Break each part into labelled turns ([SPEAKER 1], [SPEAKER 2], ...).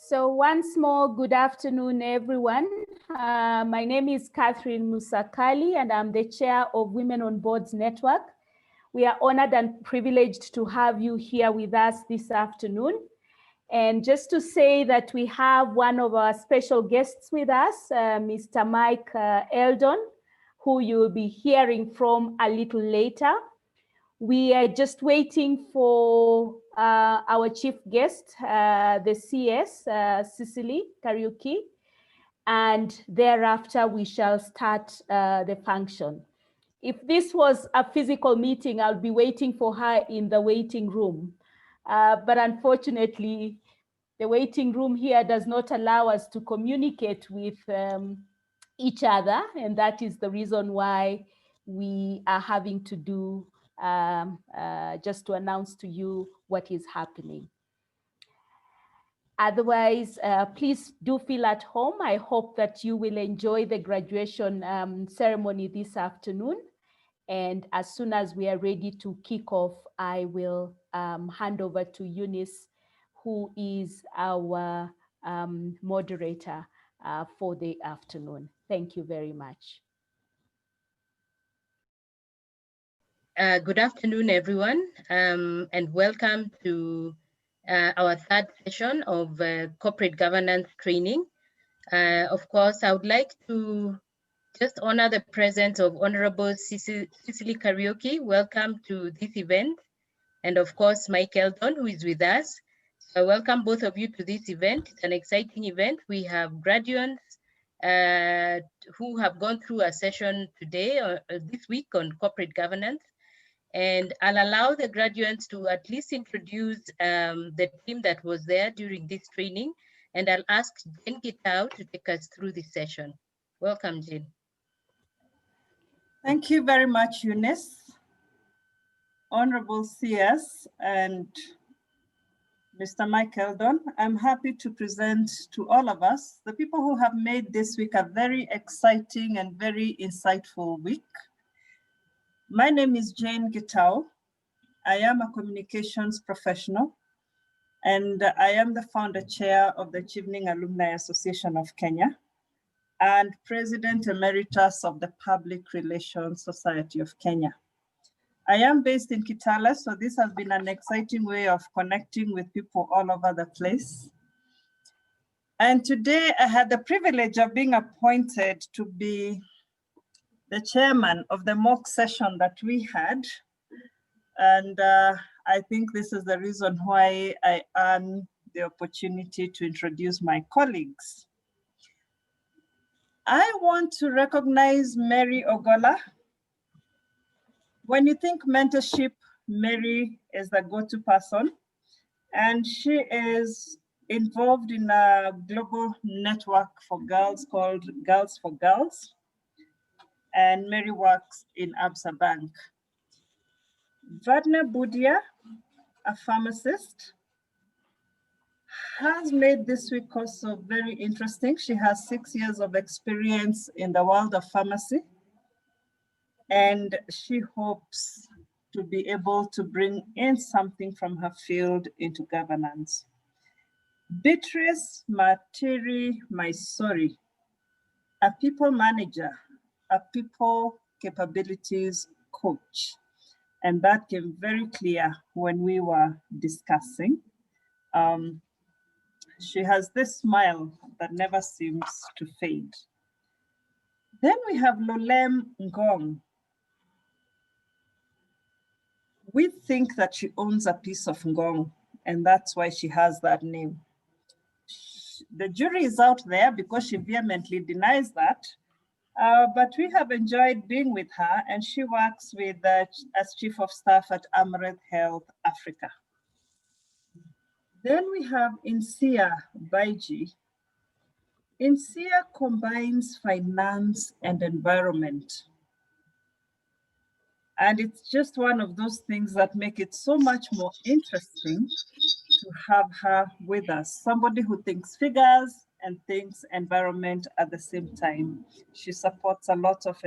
[SPEAKER 1] So once more, good afternoon, everyone. My name is Catherine Musakali, and I'm the chair of Women on Boards Network. We are honored and privileged to have you here with us this afternoon. And just to say that we have one of our special guests with us, Mr. Mike Eldon, who you'll be hearing from a little later. We are just waiting for our chief guest, the CS, Sicily, Kariuki, and thereafter we shall start the function. If this was a physical meeting, I'll be waiting for her in the waiting room. But unfortunately, the waiting room here does not allow us to communicate with each other, and that is the reason why we are having to do just to announce to you what is happening. Otherwise, please do feel at home. I hope that you will enjoy the graduation ceremony this afternoon. And as soon as we are ready to kick off, I will hand over to Eunice, who is our moderator for the afternoon. Thank you very much.
[SPEAKER 2] Good afternoon, everyone, and welcome to our third session of corporate governance training. Of course, I would like to just honor the presence of Honorable Sicily Kariuki. Welcome to this event. And of course, Mike Eldon, who is with us. So welcome both of you to this event. It's an exciting event. We have graduates who have gone through a session today or this week on corporate governance. And I'll allow the graduates to at least introduce the team that was there during this training. And I'll ask Jane Gitau to take us through this session. Welcome, Jane.
[SPEAKER 3] Thank you very much, Eunice. Honorable CS and Mr. Mike Eldon, I'm happy to present to all of us, the people who have made this week a very exciting and very insightful week. My name is Jane Gitau. I am a communications professional, and I am the founder chair of the Chevening Alumni Association of Kenya and President Emeritus of the Public Relations Society of Kenya. I am based in Kitale, so this has been an exciting way of connecting with people all over the place. And today I had the privilege of being appointed to be the chairman of the mock session that we had. And I think this is the reason why I earn the opportunity to introduce my colleagues. I want to recognize Mary Ogola. When you think mentorship, Mary is the go-to person, and she is involved in a global network for girls called Girls for Girls, and Mary works in Absa Bank. Vadna Budia, a pharmacist, has made this week also very interesting. She has 6 years of experience in the world of pharmacy, and she hopes to be able to bring in something from her field into governance. Beatrice Matiri Maisori, a people manager, a people capabilities coach. And that came very clear when we were discussing. She has this smile that never seems to fade. Then we have Lolem Ngong. We think that she owns a piece of Ngong, and that's why she has that name. The jury is out there because she vehemently denies that, but we have enjoyed being with her, and she works with as Chief of Staff at Amref Health Africa. Then we have Insia Baiji. Insia combines finance and environment. And it's just one of those things that make it so much more interesting to have her with us. Somebody who thinks figures and thinks environment at the same time. She supports a lot of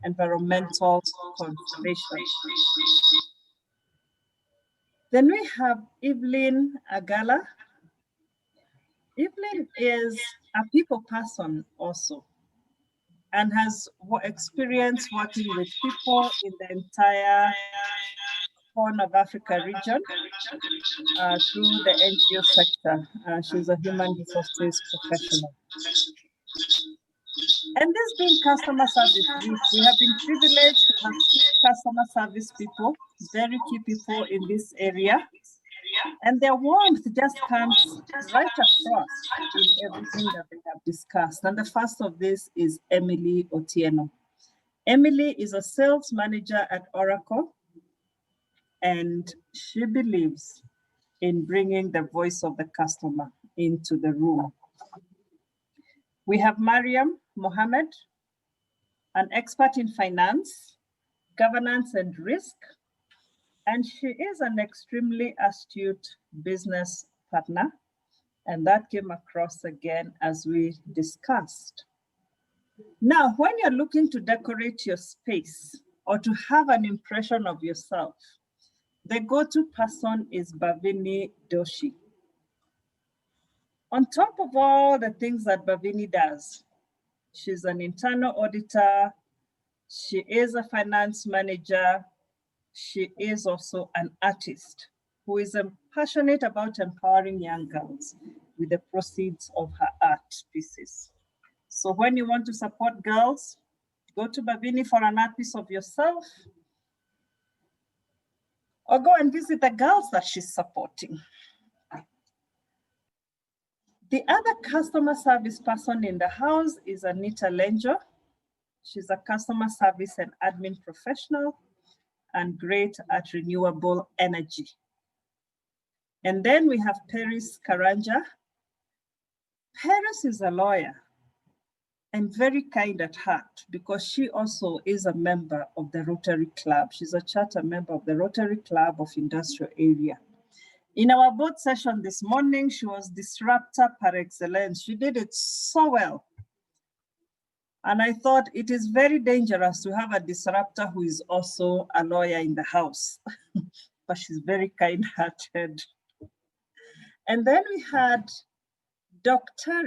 [SPEAKER 3] environmental conservation. Then we have Evelyn Agala. Evelyn is a people person also and has experience working with people in the entire Horn of Africa region through the NGO sector. She's a human resources professional. And this being Customer Service Week, we have been privileged to have 6 customer service people, very key people in this area. And their warmth just comes right across in everything that they have discussed. And the first of this is Emily Otieno. Emily is a sales manager at Oracle, and she believes in bringing the voice of the customer into the room. We have Mariam Mohammed, an expert in finance, governance, and risk, and she is an extremely astute business partner, and that came across again as we discussed. Now, when you're looking to decorate your space or to have an impression of yourself, the go-to person is Bhavini Doshi. On top of all the things that Bhavini does, she's an internal auditor, she is a finance manager, she is also an artist who is passionate about empowering young girls with the proceeds of her art pieces. So when you want to support girls, go to Bhavini for an art piece of yourself, or go and visit the girls that she's supporting. The other customer service person in the house is Anita Lenjo. She's a customer service and admin professional and great at renewable energy. And then we have Paris Karanja. Paris is a lawyer and very kind at heart because she also is a member of the Rotary Club. She's a charter member of the Rotary Club of Industrial Area. In our board session this morning, she was disruptor par excellence. She did it so well. And I thought it is very dangerous to have a disruptor who is also a lawyer in the house, but she's very kind-hearted. And then we had Dr.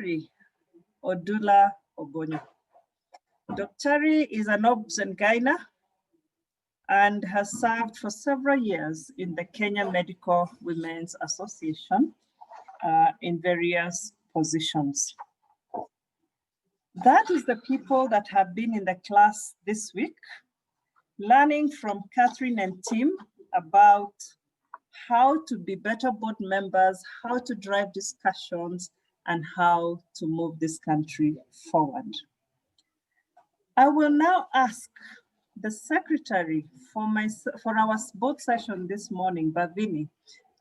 [SPEAKER 3] Odula Ogonyo. Dr. is an obs and gyna and has served for several years in the Kenya Medical Women's Association in various positions. That is the people that have been in the class this week, learning from Catherine and Tim about how to be better board members, how to drive discussions, and how to move this country forward. I will now ask the secretary for our board session this morning, Bhavini,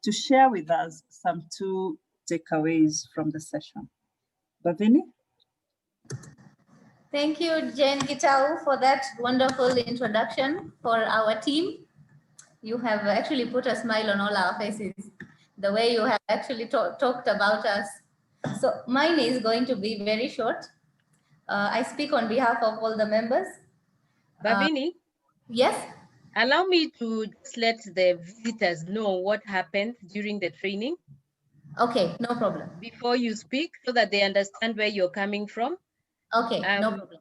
[SPEAKER 3] to share with us some 2 takeaways from the session. Bhavini?
[SPEAKER 4] Thank you, Jane Gitau, for that wonderful introduction for our team. You have actually put a smile on all our faces, the way you have actually talked about us. So mine is going to be very short. I speak on behalf of all the members.
[SPEAKER 2] Bhavini?
[SPEAKER 4] Yes?
[SPEAKER 2] Allow me to just let the visitors know what happened during the training.
[SPEAKER 4] Okay, no problem.
[SPEAKER 2] Before you speak, so that they understand where you're coming from.
[SPEAKER 4] Okay, no problem.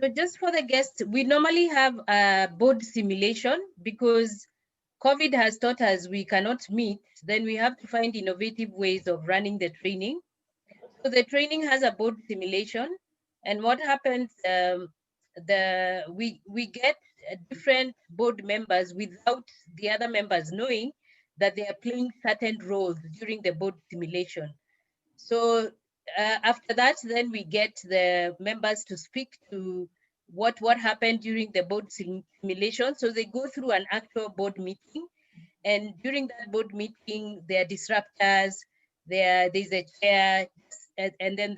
[SPEAKER 2] So just for the guests, we normally have a board simulation because COVID has taught us we cannot meet, then we have to find innovative ways of running the training. So the training has a board simulation, and what happens, we get different board members without the other members knowing that they are playing certain roles during the board simulation. So after that, then we get the members to speak to what happened during the board simulation. So they go through an actual board meeting, and during that board meeting, there are disruptors, there's a chair, and then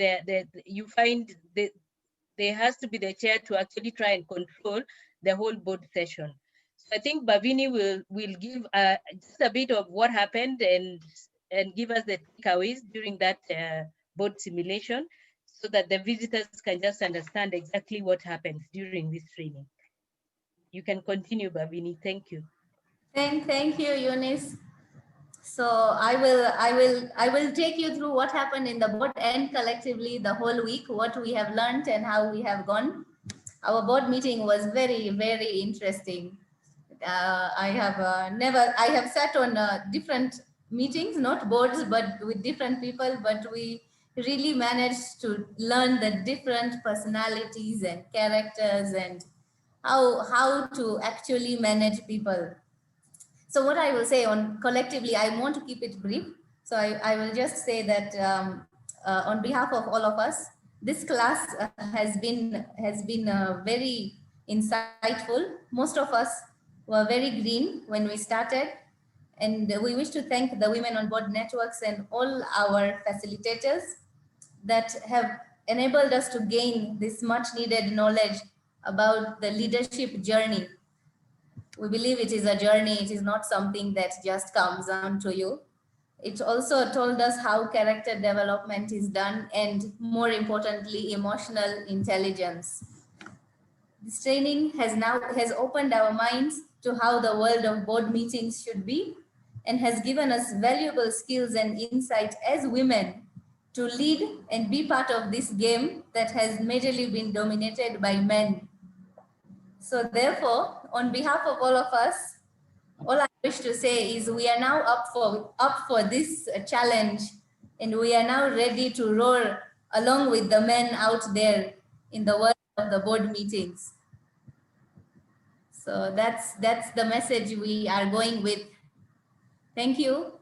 [SPEAKER 2] you find there has to be the chair to actually try and control the whole board session. So I think Bhavini will give just a bit of what happened and give us the takeaways during that board simulation, so that the visitors can just understand exactly what happens during this training. You can continue, Bhavini. Thank you.
[SPEAKER 4] Thank you, Eunice. So I will take you through what happened in the board and collectively the whole week, what we have learned and how we have gone. Our board meeting was very, very interesting. I have sat on different meetings, not boards, but with different people, but we really managed to learn the different personalities and characters and how to actually manage people. So what I will say on collectively, I want to keep it brief. So I will just say that on behalf of all of us, this class has been very insightful. Most of us were very green when we started, and we wish to thank the Women on Board networks and all our facilitators that have enabled us to gain this much needed knowledge about the leadership journey. We believe it is a journey. It is not something that just comes onto you. It also told us how character development is done and, more importantly, emotional intelligence. This training has opened our minds to how the world of board meetings should be and has given us valuable skills and insight as women to lead and be part of this game that has majorly been dominated by men. So therefore, on behalf of all of us, all I wish to say is we are now up for this challenge, and we are now ready to roar along with the men out there in the world of the board meetings. So that's the message we are going with. Thank you,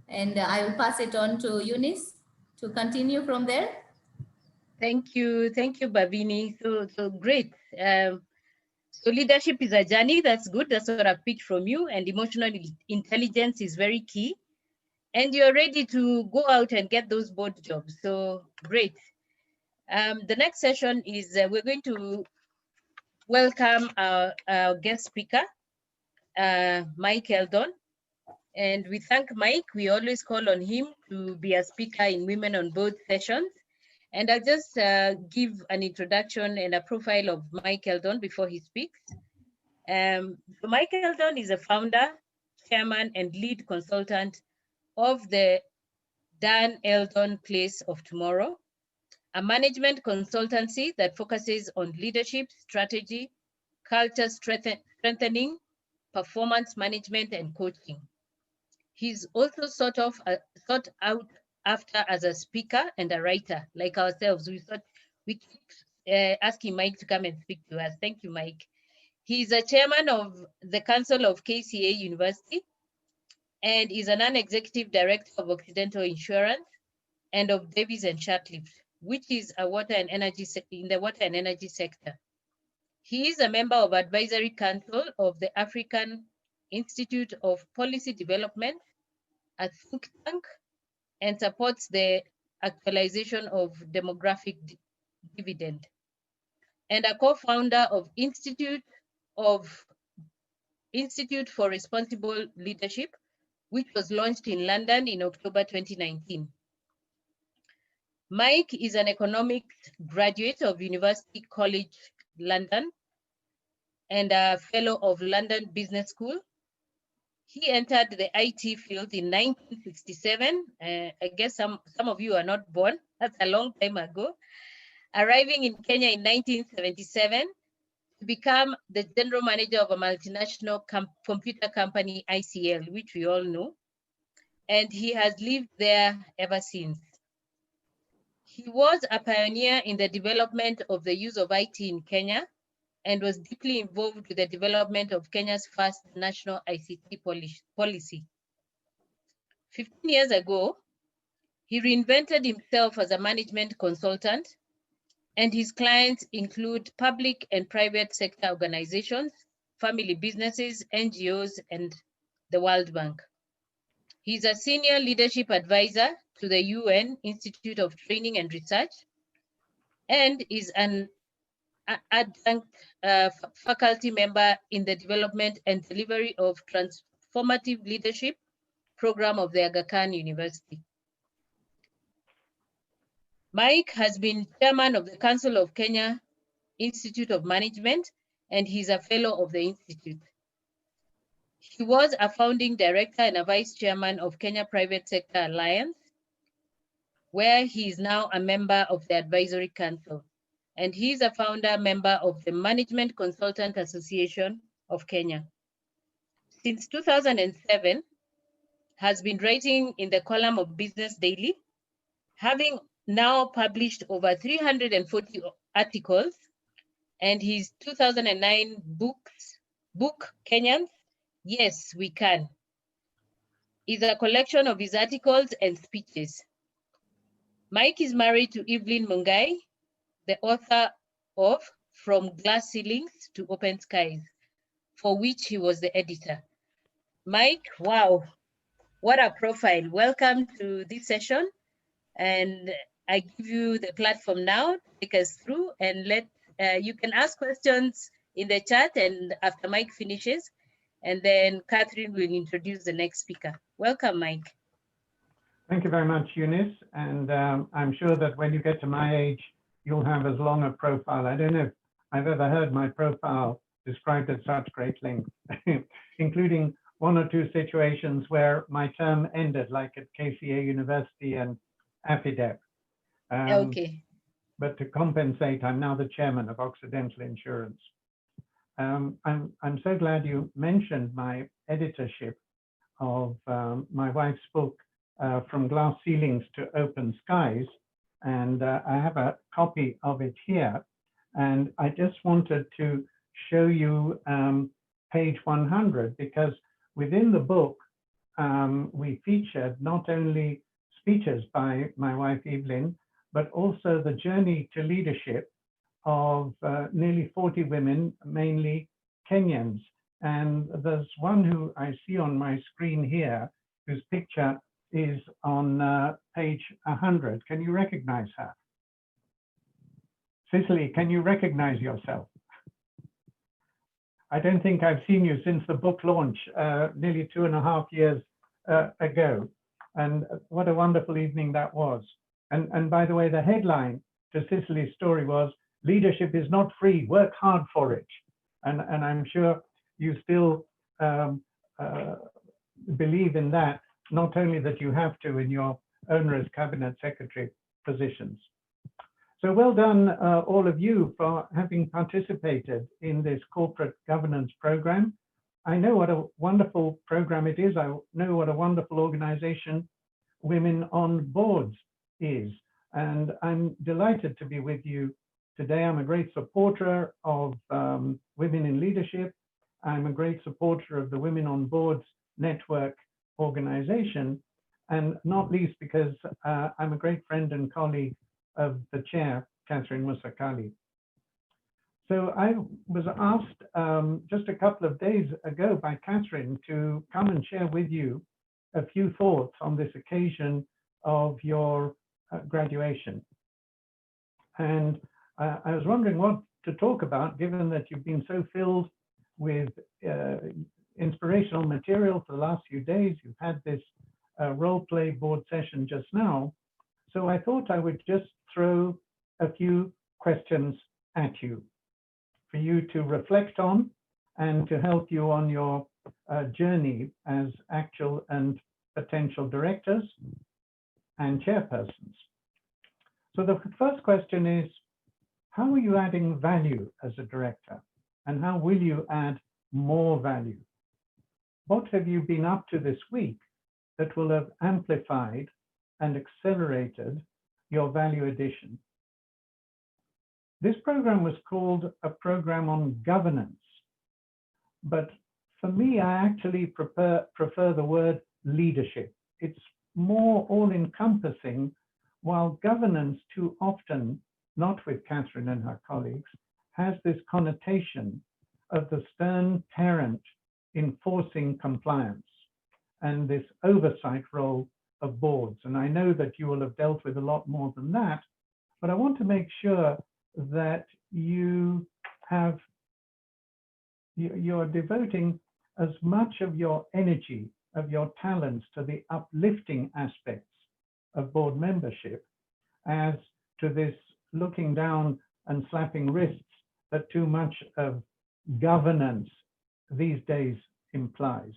[SPEAKER 4] and I will pass it on to Eunice to continue from there.
[SPEAKER 2] Thank you, Babini. So great. So leadership is a journey. That's good. That's what I picked from you. And emotional intelligence is very key. And you're ready to go out and get those board jobs. So great. The next session is we're going to welcome our guest speaker, Mike Eldon. And we thank Mike. We always call on him to be a speaker in Women on Board sessions. And I'll just give an introduction and a profile of Mike Eldon before he speaks. So Mike Eldon is a founder, chairman, and lead consultant of the Dan Eldon Place of Tomorrow, a management consultancy that focuses on leadership, strategy, culture strengthening, performance management, and coaching. He's also sought out after as a speaker and a writer, like ourselves. We keep asking Mike to come and speak to us. Thank you, Mike. He's a chairman of the Council of KCA University and is a non-executive director of Occidental Insurance and of Davies and Shatcliffe, which is in the water and energy sector. He is a member of Advisory Council of the African Institute of Policy Development, a think tank, and supports the actualization of demographic dividend, and a co-founder of Institute for Responsible Leadership, which was launched in London in October 2019. Mike is an economics graduate of University College London and a fellow of London Business School. He entered the IT field in 1967. I guess some of you are not born. That's a long time ago. Arriving in Kenya in 1977 to become the general manager of a multinational computer company, ICL, which we all know. And he has lived there ever since. He was a pioneer in the development of the use of IT in Kenya and was deeply involved with the development of Kenya's first national ICT policy. 15 years ago, he reinvented himself as a management consultant, and his clients include public and private sector organizations, family businesses, NGOs, and the World Bank. He's a senior leadership advisor to the UN Institute of Training and Research, and is an adjunct faculty member in the development and delivery of transformative leadership program of the Aga Khan University. Mike has been chairman of the Council of Kenya Institute of Management, and he's a fellow of the Institute. He was a founding director and a vice chairman of Kenya Private Sector Alliance, where he is now a member of the advisory council. And he is a founder member of the Management Consultant Association of Kenya. Since 2007, has been writing in the column of Business Daily, having now published over 340 articles, and his 2009 book, Kenyans, Yes, We Can, is a collection of his articles and speeches. Mike is married to Evelyn Mungai, the author of From Glass Ceilings to Open Skies, for which he was the editor. Mike, wow, what a profile. Welcome to this session. And I give you the platform now to take us through, and you can ask questions in the chat, and after Mike finishes, and then Catherine will introduce the next speaker. Welcome, Mike.
[SPEAKER 5] Thank you very much, Eunice. And I'm sure that when you get to my age, you'll have as long a profile. I don't know if I've ever heard my profile described at such great length, including one or two situations where my term ended, like at KCA University and AFIDEP.
[SPEAKER 2] Okay.
[SPEAKER 5] But to compensate, I'm now the chairman of Occidental Insurance. I'm so glad you mentioned my editorship of my wife's book, From Glass Ceilings to Open Skies. And I have a copy of it here. And I just wanted to show you page 100, because within the book, we featured not only speeches by my wife, Evelyn, but also the journey to leadership of nearly 40 women, mainly Kenyans. And there's one who I see on my screen here, whose picture is on page 100. Can you recognize her? Sicily, can you recognize yourself? I don't think I've seen you since the book launch nearly 2.5 years ago. And what a wonderful evening that was. And by the way, the headline to Sicily's story was, "Leadership is not free, work hard for it." And I'm sure you still believe in that, not only that you have to in your onerous cabinet secretary positions. So well done, all of you, for having participated in this corporate governance program. I know what a wonderful program it is. I know what a wonderful organization Women on Boards is. And I'm delighted to be with you today. I'm a great supporter of women in leadership. I'm a great supporter of the Women on Boards Network organization, and not least because I'm a great friend and colleague of the chair, Catherine Musakali. So I was asked just a couple of days ago by Catherine to come and share with you a few thoughts on this occasion of your graduation. And I was wondering what to talk about, given that you've been so filled with inspirational material for the last few days. You've had this role play board session just now. So I thought I would just throw a few questions at you for you to reflect on and to help you on your journey as actual and potential directors and chairpersons. So the first question is, how are you adding value as a director? And how will you add more value? What have you been up to this week that will have amplified and accelerated your value addition? This program was called a program on governance, but for me, I actually prefer the word leadership. It's more all-encompassing, while governance too often, not with Catherine and her colleagues, has this connotation of the stern parent enforcing compliance and this oversight role of boards. And I know that you will have dealt with a lot more than that, but I want to make sure that you're devoting as much of your energy, of your talents to the uplifting aspects of board membership as to this looking down and slapping wrists that too much of governance these days implies.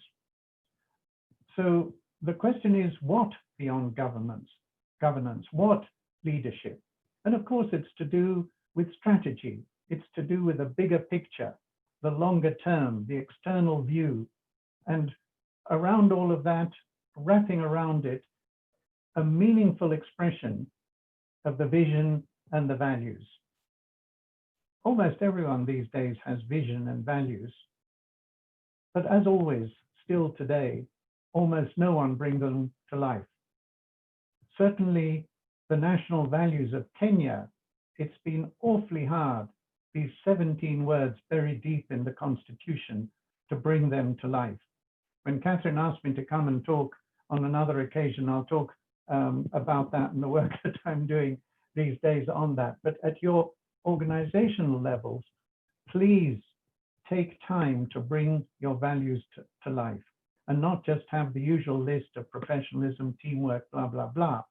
[SPEAKER 5] So the question is, what beyond governance, what leadership? And of course, it's to do with strategy. It's to do with a bigger picture, the longer term, the external view. And around all of that, wrapping around it, a meaningful expression of the vision and the values. Almost everyone these days has vision and values, but as always, still today, almost no one brings them to life. Certainly, the national values of Kenya, it's been awfully hard, these 17 words buried deep in the Constitution, to bring them to life. When Catherine asked me to come and talk on another occasion, I'll talk about that and the work that I'm doing these days on that. But at your organizational levels, please take time to bring your values to life, and not just have the usual list of professionalism, teamwork, blah, blah, blah,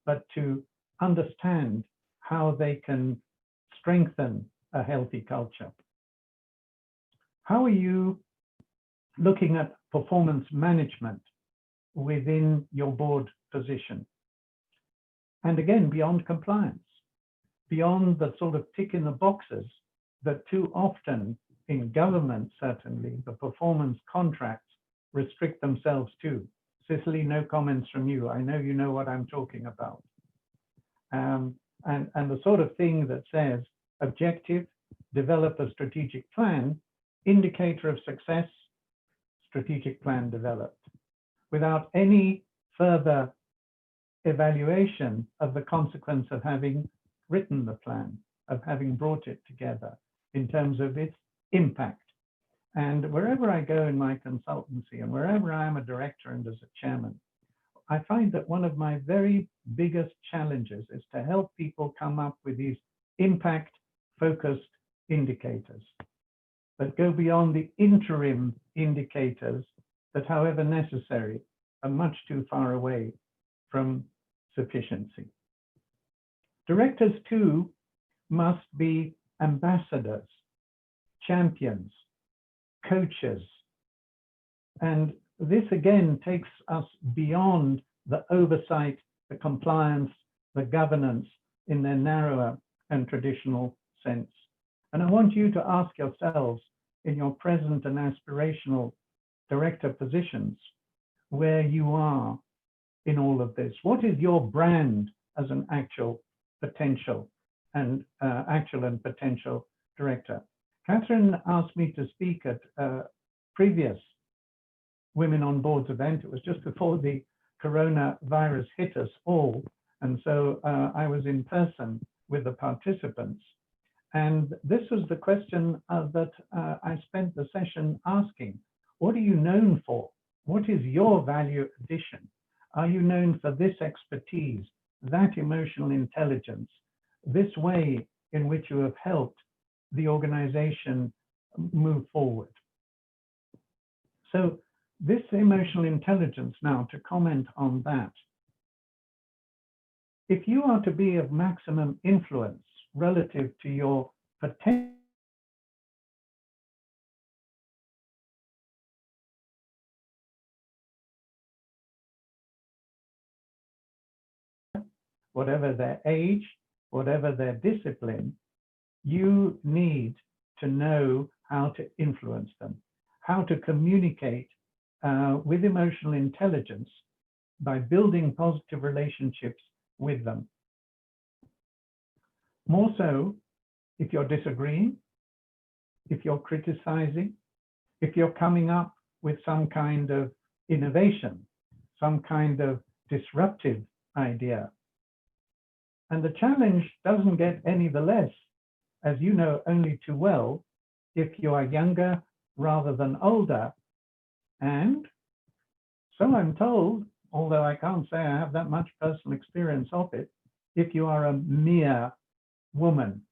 [SPEAKER 5] but to understand how they can strengthen a healthy culture. How are you looking at performance management within your board position? And again, beyond compliance, beyond the sort of tick in the boxes that too often in government, certainly, the performance contracts restrict themselves to. Sicily, no comments from you. I know you know what I'm talking about. And the sort of thing that says objective, develop a strategic plan, indicator of success, strategic plan developed, without any further evaluation of the consequence of having written the plan, of having brought it together in terms of its impact. And wherever I go in my consultancy and wherever I am a director and as a chairman, I find that one of my very biggest challenges is to help people come up with these impact-focused indicators that go beyond the interim indicators that, however necessary, are much too far away from sufficiency. Directors, too, must be ambassadors, champions, coaches. And this again takes us beyond the oversight, the compliance, the governance in their narrower and traditional sense. And I want you to ask yourselves in your present and aspirational director positions where you are in all of this. What is your brand as an actual and potential director? Catherine asked me to speak at a previous Women on Boards event. It was just before the coronavirus hit us all. And so I was in person with the participants. And this was the question that I spent the session asking. What are you known for? What is your value addition? Are you known for this expertise, that emotional intelligence, this way in which you have helped the organization move forward? So this emotional intelligence, now to comment on that. If you are to be of maximum influence relative to your potential, whatever their age, whatever their discipline, you need to know how to influence them, how to communicate with emotional intelligence by building positive relationships with them. More so, if you're disagreeing, if you're criticizing, if you're coming up with some kind of innovation, some kind of disruptive idea. And the challenge doesn't get any the less, as you know only too well, if you are younger rather than older. And so I'm told, although I can't say I have that much personal experience of it, if you are a mere woman.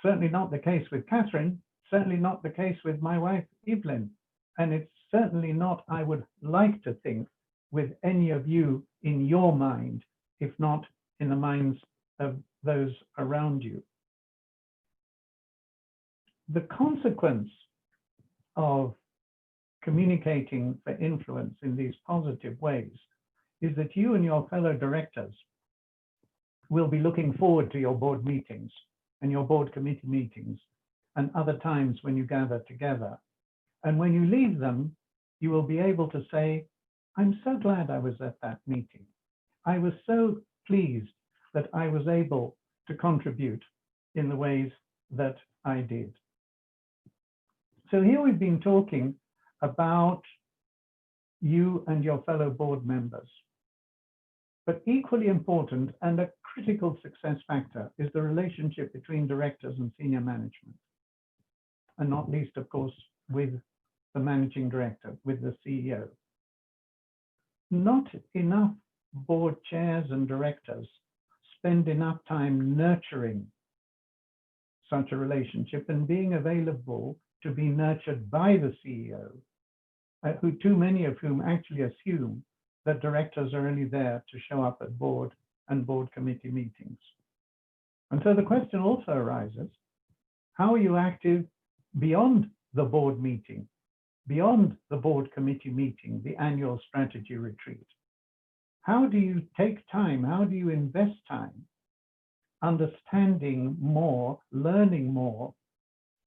[SPEAKER 5] Certainly not the case with Catherine, certainly not the case with my wife, Evelyn. And it's certainly not, I would like to think, with any of you in your mind, if not in the minds of those around you. The consequence of communicating for influence in these positive ways is that you and your fellow directors will be looking forward to your board meetings and your board committee meetings and other times when you gather together. And when you leave them, you will be able to say, I'm so glad I was at that meeting. I was so pleased that I was able to contribute in the ways that I did. So here we've been talking about you and your fellow board members. But equally important and a critical success factor is the relationship between directors and senior management. And not least, of course, with the managing director, with the CEO. Not enough board chairs and directors spend enough time nurturing such a relationship and being available to be nurtured by the CEO, who too many of whom actually assume that directors are only there to show up at board and board committee meetings. And so the question also arises, how are you active beyond the board meeting, beyond the board committee meeting, the annual strategy retreat? How do you take time? How do you invest time understanding more, learning more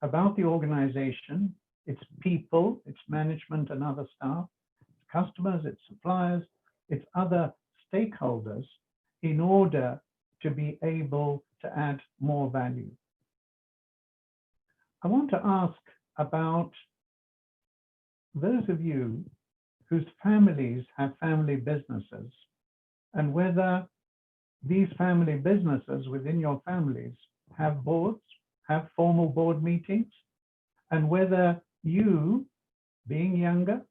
[SPEAKER 5] about the organization, its people, its management and other staff, its customers, its suppliers, its other stakeholders, in order to be able to add more value? I want to ask about those of you whose families have family businesses, and whether these family businesses within your families have boards, have formal board meetings, and whether you, being younger,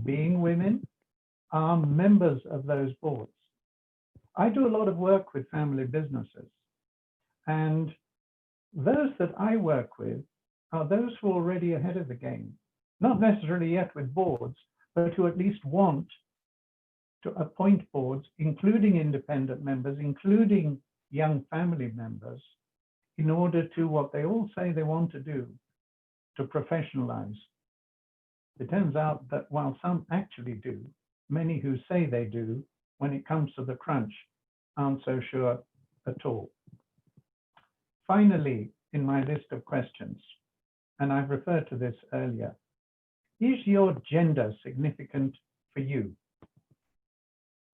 [SPEAKER 5] being women, are members of those boards. I do a lot of work with family businesses, and those that I work with are those who are already ahead of the game, not necessarily yet with boards, but who at least want to appoint boards, including independent members, including young family members, in order to what they all say they want to do, to professionalize. It turns out that while some actually do, many who say they do, when it comes to the crunch, aren't so sure at all. Finally, in my list of questions, and I've referred to this earlier, is your gender significant for you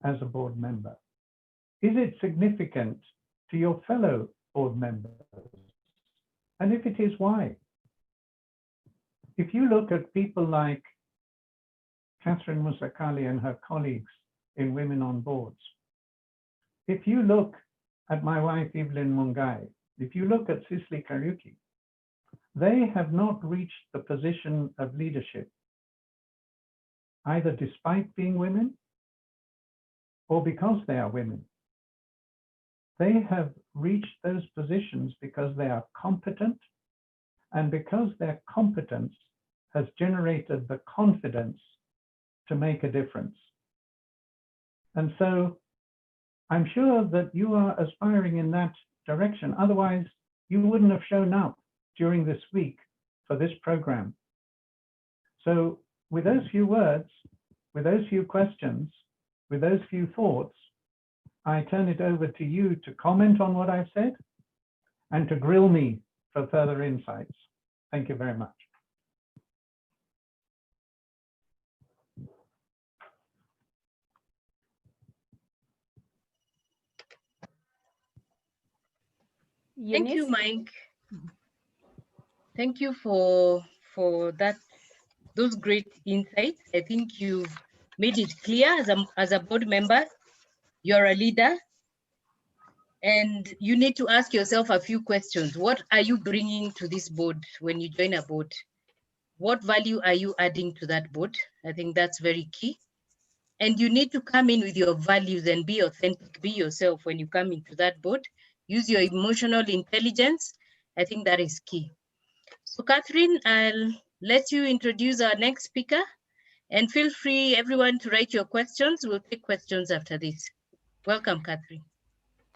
[SPEAKER 5] as a board member? Is it significant to your fellow board members? And if it is, why? If you look at people like Catherine Musakali and her colleagues in Women on Boards, if you look at my wife, Evelyn Mungai, if you look at Sicily Kariuki, they have not reached the position of leadership, either despite being women or because they are women. They have reached those positions because they are competent, and because their competence has generated the confidence to make a difference. And so I'm sure that you are aspiring in that direction. Otherwise, you wouldn't have shown up during this week for this program. So with those few words, with those few questions, with those few thoughts, I turn it over to you to comment on what I've said and to grill me for further insights. Thank you very much.
[SPEAKER 2] Thank you, Mike. Thank you for those great insights. I think you've made it clear as a board member, you're a leader, and you need to ask yourself a few questions. What are you bringing to this board when you join a board? What value are you adding to that board? I think that's very key. And you need to come in with your values and be authentic, be yourself when you come into that board. Use your emotional intelligence. I think that is key. So Catherine, I'll let you introduce our next speaker, and feel free, everyone, to write your questions. We'll take questions after this. Welcome, Catherine.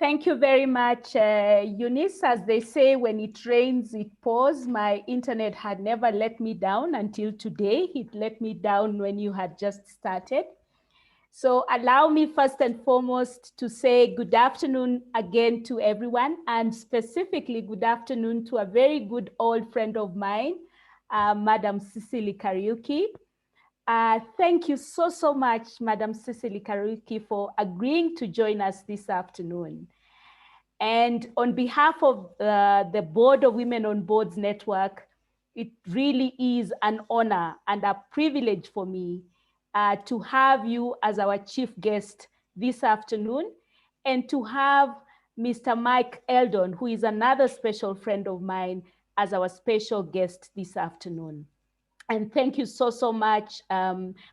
[SPEAKER 1] Thank you very much, Eunice. As they say, when it rains, it pours. My internet had never let me down until today. It let me down when you had just started. So allow me first and foremost to say good afternoon again to everyone, and specifically good afternoon to a very good old friend of mine, Madam Sicily Kariuki. Thank you so much, Madam Sicily Kariuki, for agreeing to join us this afternoon. And on behalf of the Board of Women on Boards Network, it really is an honor and a privilege for me to have you as our chief guest this afternoon, and to have Mr. Mike Eldon, who is another special friend of mine, as our special guest this afternoon. And thank you so much,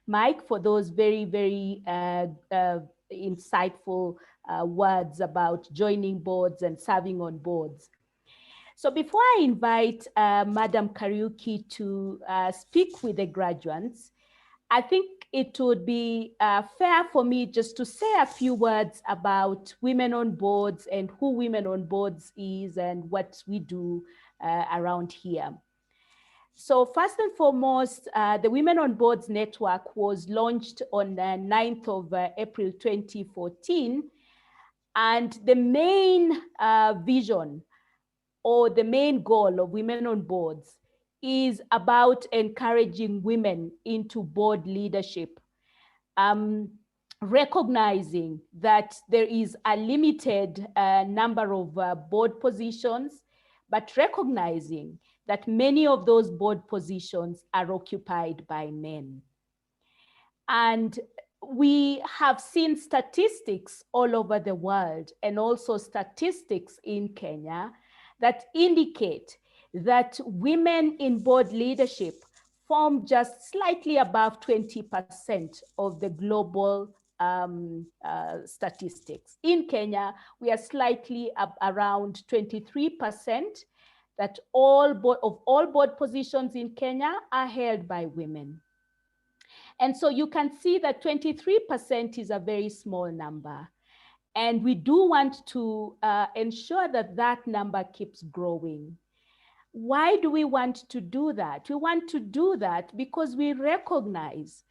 [SPEAKER 1] Mike, for those very insightful words about joining boards and serving on boards. So before I invite Madam Kariuki to speak with the graduates, I think it would be fair for me just to say a few words about Women on Boards and who Women on Boards is and what we do around here. So first and foremost, the Women on Boards Network was launched on the 9th of April 2014. And the main vision or the main goal of Women on Boards is about encouraging women into board leadership, recognizing that there is a limited number of board positions, but recognizing that many of those board positions are occupied by men. And we have seen statistics all over the world, and also statistics in Kenya, that indicate that women in board leadership form just slightly above 20% of the global statistics. In Kenya, we are slightly around 23%, that all board positions in Kenya are held by women. And so you can see that 23% is a very small number. And we do want to ensure that that number keeps growing. Why do we want to do that? We want to do that because we recognize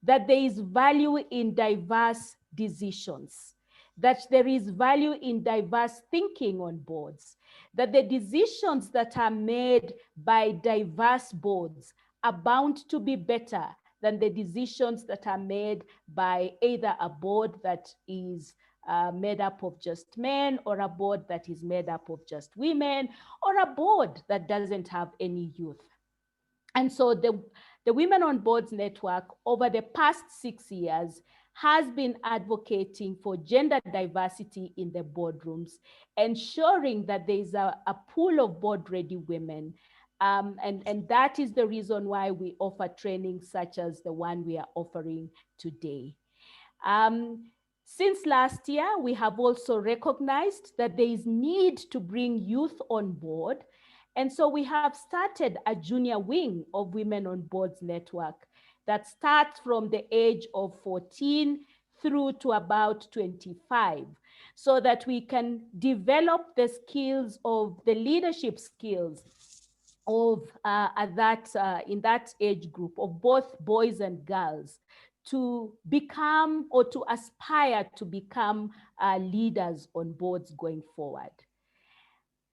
[SPEAKER 1] that there is value in diverse decisions, that there is value in diverse thinking on boards, that the decisions that are made by diverse boards are bound to be better than the decisions that are made by either a board that is made up of just men, or a board that is made up of just women, or a board that doesn't have any youth. And so the Women on Boards Network over the past 6 years has been advocating for gender diversity in the boardrooms, ensuring that there is a pool of board-ready women. And that is the reason why we offer training such as the one we are offering today. Since last year, we have also recognized that there is need to bring youth on board. And so we have started a junior wing of Women on Boards Network that starts from the age of 14 through to about 25, so that we can develop the skills of the leadership skills of in that age group of both boys and girls, to become or to aspire to become leaders on boards going forward.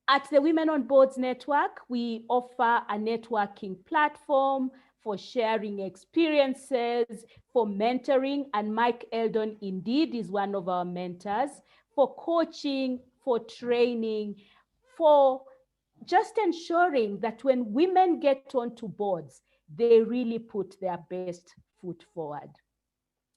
[SPEAKER 1] At the Women on Boards Network, we offer a networking platform for sharing experiences, for mentoring, and Mike Eldon indeed is one of our mentors, for coaching, for training, for just ensuring that when women get onto boards, they really put their best foot forward.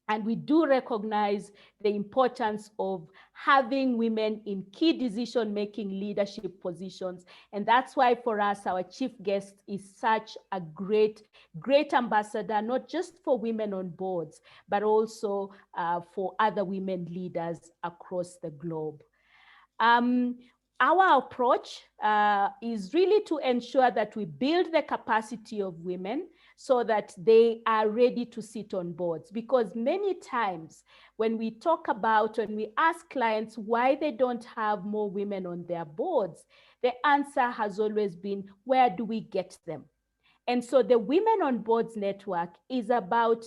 [SPEAKER 1] And we do recognize the importance of having women in key decision-making leadership positions. And that's why for us, our chief guest is such a great ambassador, not just for women on boards, but also for other women leaders across the globe. our approach is really to ensure that we build the capacity of women so that they are ready to sit on boards. Because many times when we talk about, when we ask clients why they don't have more women on their boards, the answer has always been, where do we get them? And so the Women on Boards Network is about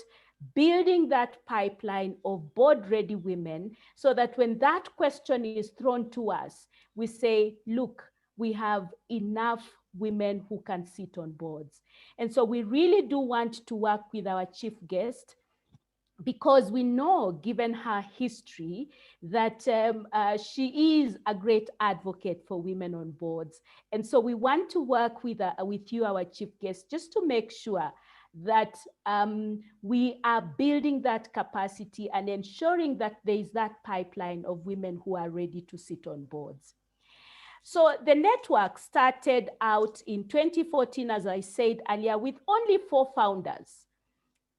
[SPEAKER 1] building that pipeline of board-ready women so that when that question is thrown to us, we say, look, we have enough women who can sit on boards. And so we really do want to work with our chief guest, because we know, given her history, that she is a great advocate for women on boards. And so we want to work with you, our chief guest, just to make sure that we are building that capacity and ensuring that there is that pipeline of women who are ready to sit on boards. So the network started out in 2014, as I said earlier, with only 4 founders.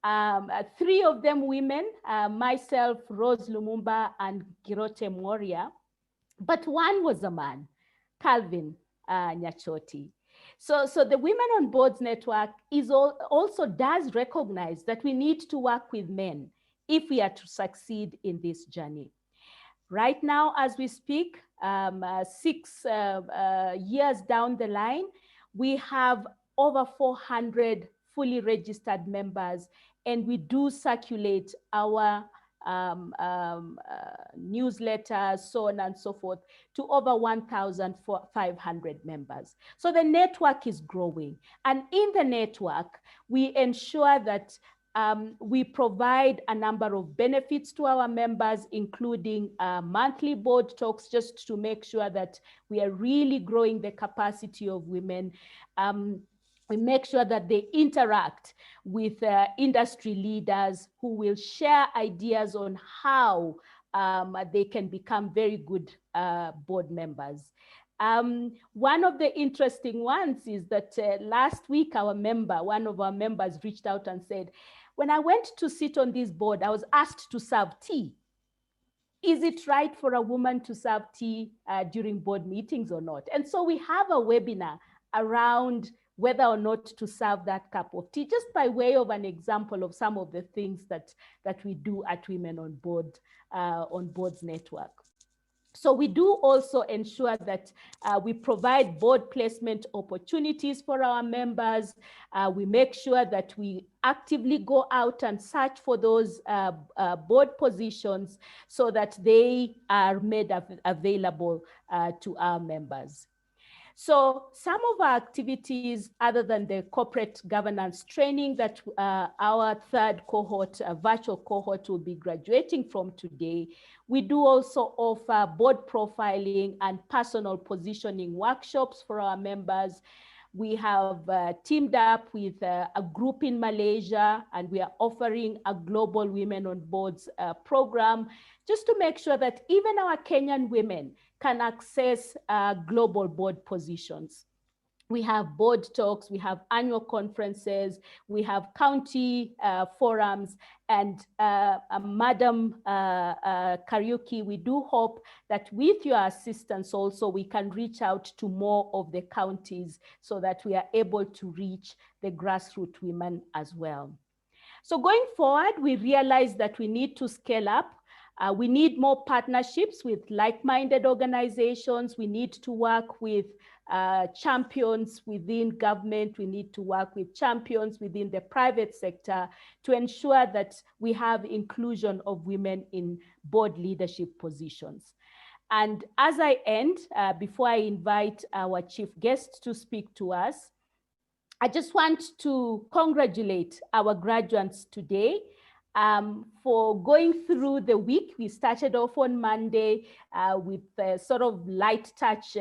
[SPEAKER 1] 3 of them women, myself, Rose Lumumba, and Girote Moria, but 1 was a man, Calvin Nyachoti. So the Women on Boards Network also does recognize that we need to work with men if we are to succeed in this journey. Right now, as we speak, 6 years down the line, we have over 400 fully registered members, and we do circulate our newsletters, so on and so forth, to over 1,500 members. So the network is growing. And in the network, we ensure that we provide a number of benefits to our members, including monthly board talks, just to make sure that we are really growing the capacity of women. We make sure that they interact with industry leaders who will share ideas on how they can become very good board members. One of the interesting ones is that last week, one of our members reached out and said, when I went to sit on this board, I was asked to serve tea. Is it right for a woman to serve tea during board meetings or not? And so we have a webinar around whether or not to serve that cup of tea, just by way of an example of some of the things that we do at Women on Boards Network. So we do also ensure that we provide board placement opportunities for our members. We make sure that we actively go out and search for those board positions so that they are made available to our members. So some of our activities, other than the corporate governance training that our 3rd cohort, virtual cohort, will be graduating from today, we do also offer board profiling and personal positioning workshops for our members. We have teamed up with a group in Malaysia, and we are offering a global Women on Boards program, just to make sure that even our Kenyan women can access global board positions. We have board talks, we have annual conferences, we have county forums, and Madam Kariuki, we do hope that with your assistance also, we can reach out to more of the counties so that we are able to reach the grassroots women as well. So going forward, we realize that we need to scale up. We need more partnerships with like-minded organizations. We need to work with champions within government. We need to work with champions within the private sector to ensure that we have inclusion of women in board leadership positions. And as I end, before I invite our chief guest to speak to us, I just want to congratulate our graduates today for going through the week. We started off on Monday with sort of light touch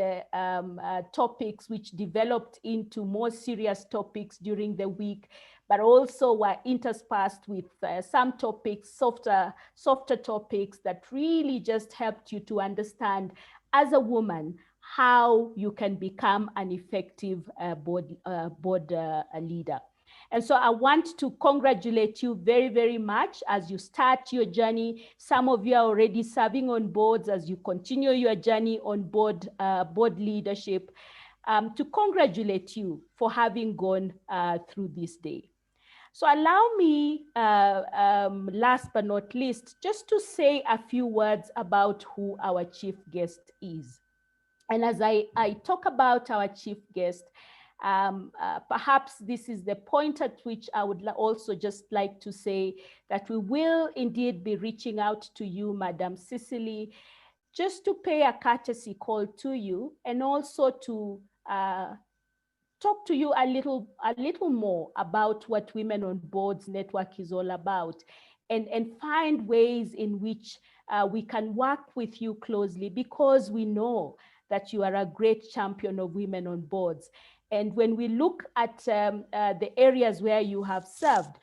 [SPEAKER 1] topics, which developed into more serious topics during the week, but also were interspersed with some topics, softer topics that really just helped you to understand as a woman how you can become an effective board leader. And so I want to congratulate you very, very much as you start your journey. Some of you are already serving on boards as you continue your journey on board leadership. To congratulate you for having gone through this day. So allow me, last but not least, just to say a few words about who our chief guest is. And as I talk about our chief guest, perhaps this is the point at which I would also just like to say that we will indeed be reaching out to you, Madam Sicily, just to pay a courtesy call to you and also to talk to you a little more about what Women on Boards Network is all about, and find ways in which we can work with you closely, because we know that you are a great champion of women on boards. And when we look at the areas where you have served,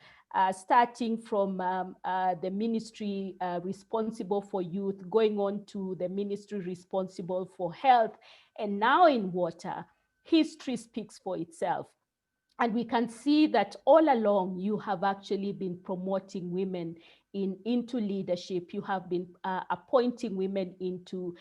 [SPEAKER 1] starting from the ministry responsible for youth, going on to the ministry responsible for health, and now in water, history speaks for itself. And we can see that all along you have actually been promoting women into leadership. You have been appointing women into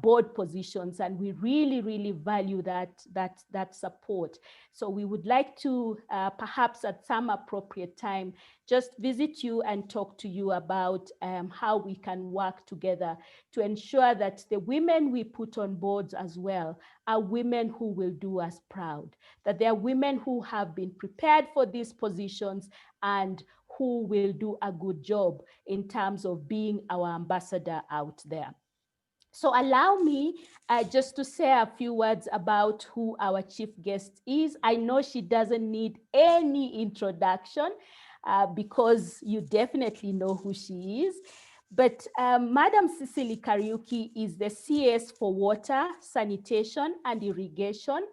[SPEAKER 1] board positions, and we really, really value that support. So we would like to perhaps at some appropriate time just visit you and talk to you about how we can work together to ensure that the women we put on boards as well are women who will do us proud, that they are women who have been prepared for these positions and who will do a good job in terms of being our ambassador out there. So allow me just to say a few words about who our chief guest is. I know she doesn't need any introduction because you definitely know who she is. But Madam Sicily Kariuki is the CS for Water, Sanitation and Irrigation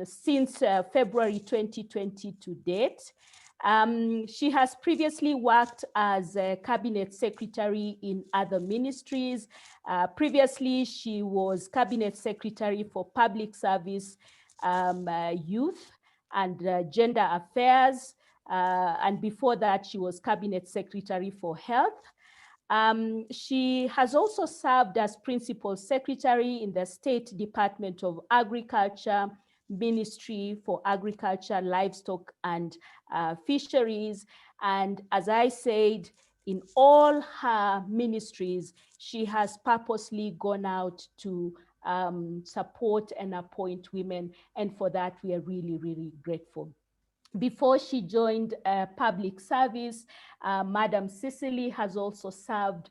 [SPEAKER 1] since February 2020 to date. She has previously worked as a cabinet secretary in other ministries. Previously, she was cabinet secretary for public service, youth and gender affairs. And before that, she was cabinet secretary for health. She has also served as principal secretary in the State Department of Agriculture, Ministry for Agriculture, Livestock and Fisheries. And as I said, in all her ministries, she has purposely gone out to support and appoint women. And for that, we are really, really grateful. Before she joined public service, Madam Sicily has also served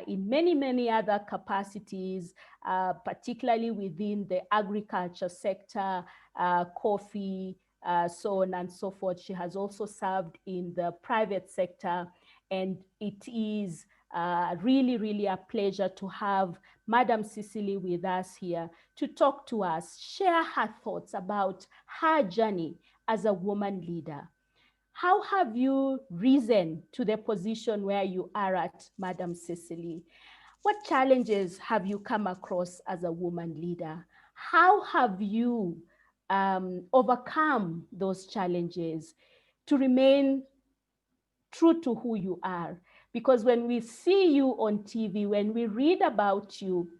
[SPEAKER 1] in many, many other capacities, particularly within the agriculture sector, coffee, so on and so forth. She has also served in the private sector, and it is really, really a pleasure to have Madam Sicily with us here to talk to us, share her thoughts about her journey as a woman leader. How have you risen to the position where you are at, Madam Sicily? What challenges have you come across as a woman leader? How have you overcome those challenges to remain true to who you are? Because when we see you on TV, when we read about you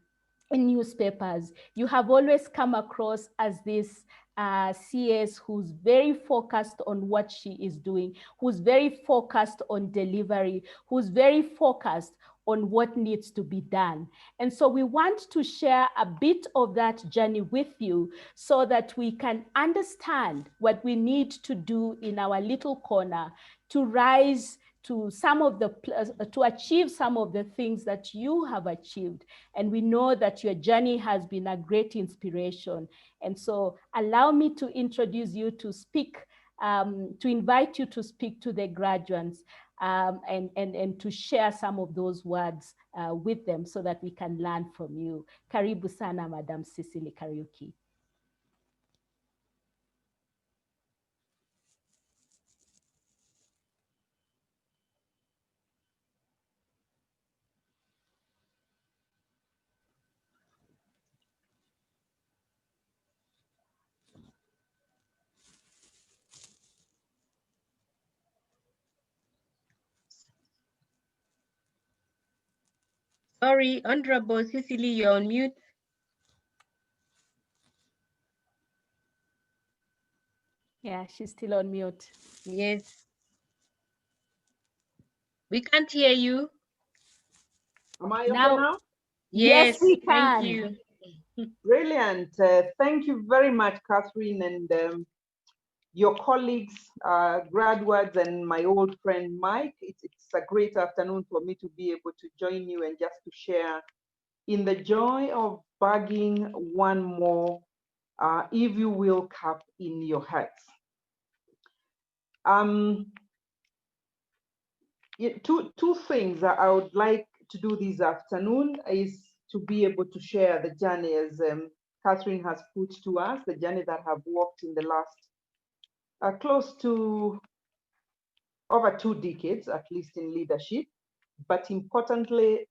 [SPEAKER 1] in newspapers, you have always come across as this CS who's very focused on what she is doing, who's very focused on delivery, who's very focused on what needs to be done. And so we want to share a bit of that journey with you so that we can understand what we need to do in our little corner to rise to to achieve some of the things that you have achieved. And we know that your journey has been a great inspiration. And so allow me to introduce you to speak, to invite you to speak to the graduates and to share some of those words with them so that we can learn from you. Karibu sana, Madam Sicily Kariuki.
[SPEAKER 2] Sorry, Honorable Sicily, you're on mute.
[SPEAKER 1] Yeah, she's still on mute.
[SPEAKER 2] Yes. We can't hear you.
[SPEAKER 6] Am I
[SPEAKER 1] Now-
[SPEAKER 6] okay now?
[SPEAKER 1] Yes, we
[SPEAKER 2] thank
[SPEAKER 1] can.
[SPEAKER 2] you.
[SPEAKER 6] Brilliant. Thank you very much, Catherine, and your colleagues, graduates, and my old friend Mike. It's a great afternoon for me to be able to join you and just to share in the joy of bagging one more, if you will, cup in your hearts. Two things that I would like to do this afternoon is to be able to share the journey, as Catherine has put to us, the journey that I've walked in the last close to over 2 decades, at least in leadership, but importantly,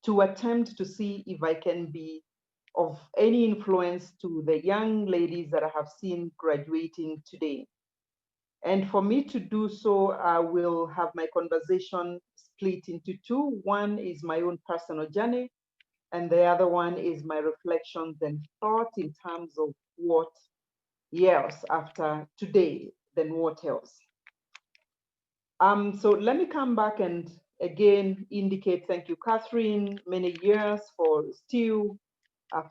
[SPEAKER 6] to attempt to see if I can be of any influence to the young ladies that I have seen graduating today. And for me to do so, I will have my conversation split into two. One is my own personal journey, and the other one is my reflections and thoughts in terms of what else after today, then what else. So let me come back and again indicate thank you, Catherine, many years for still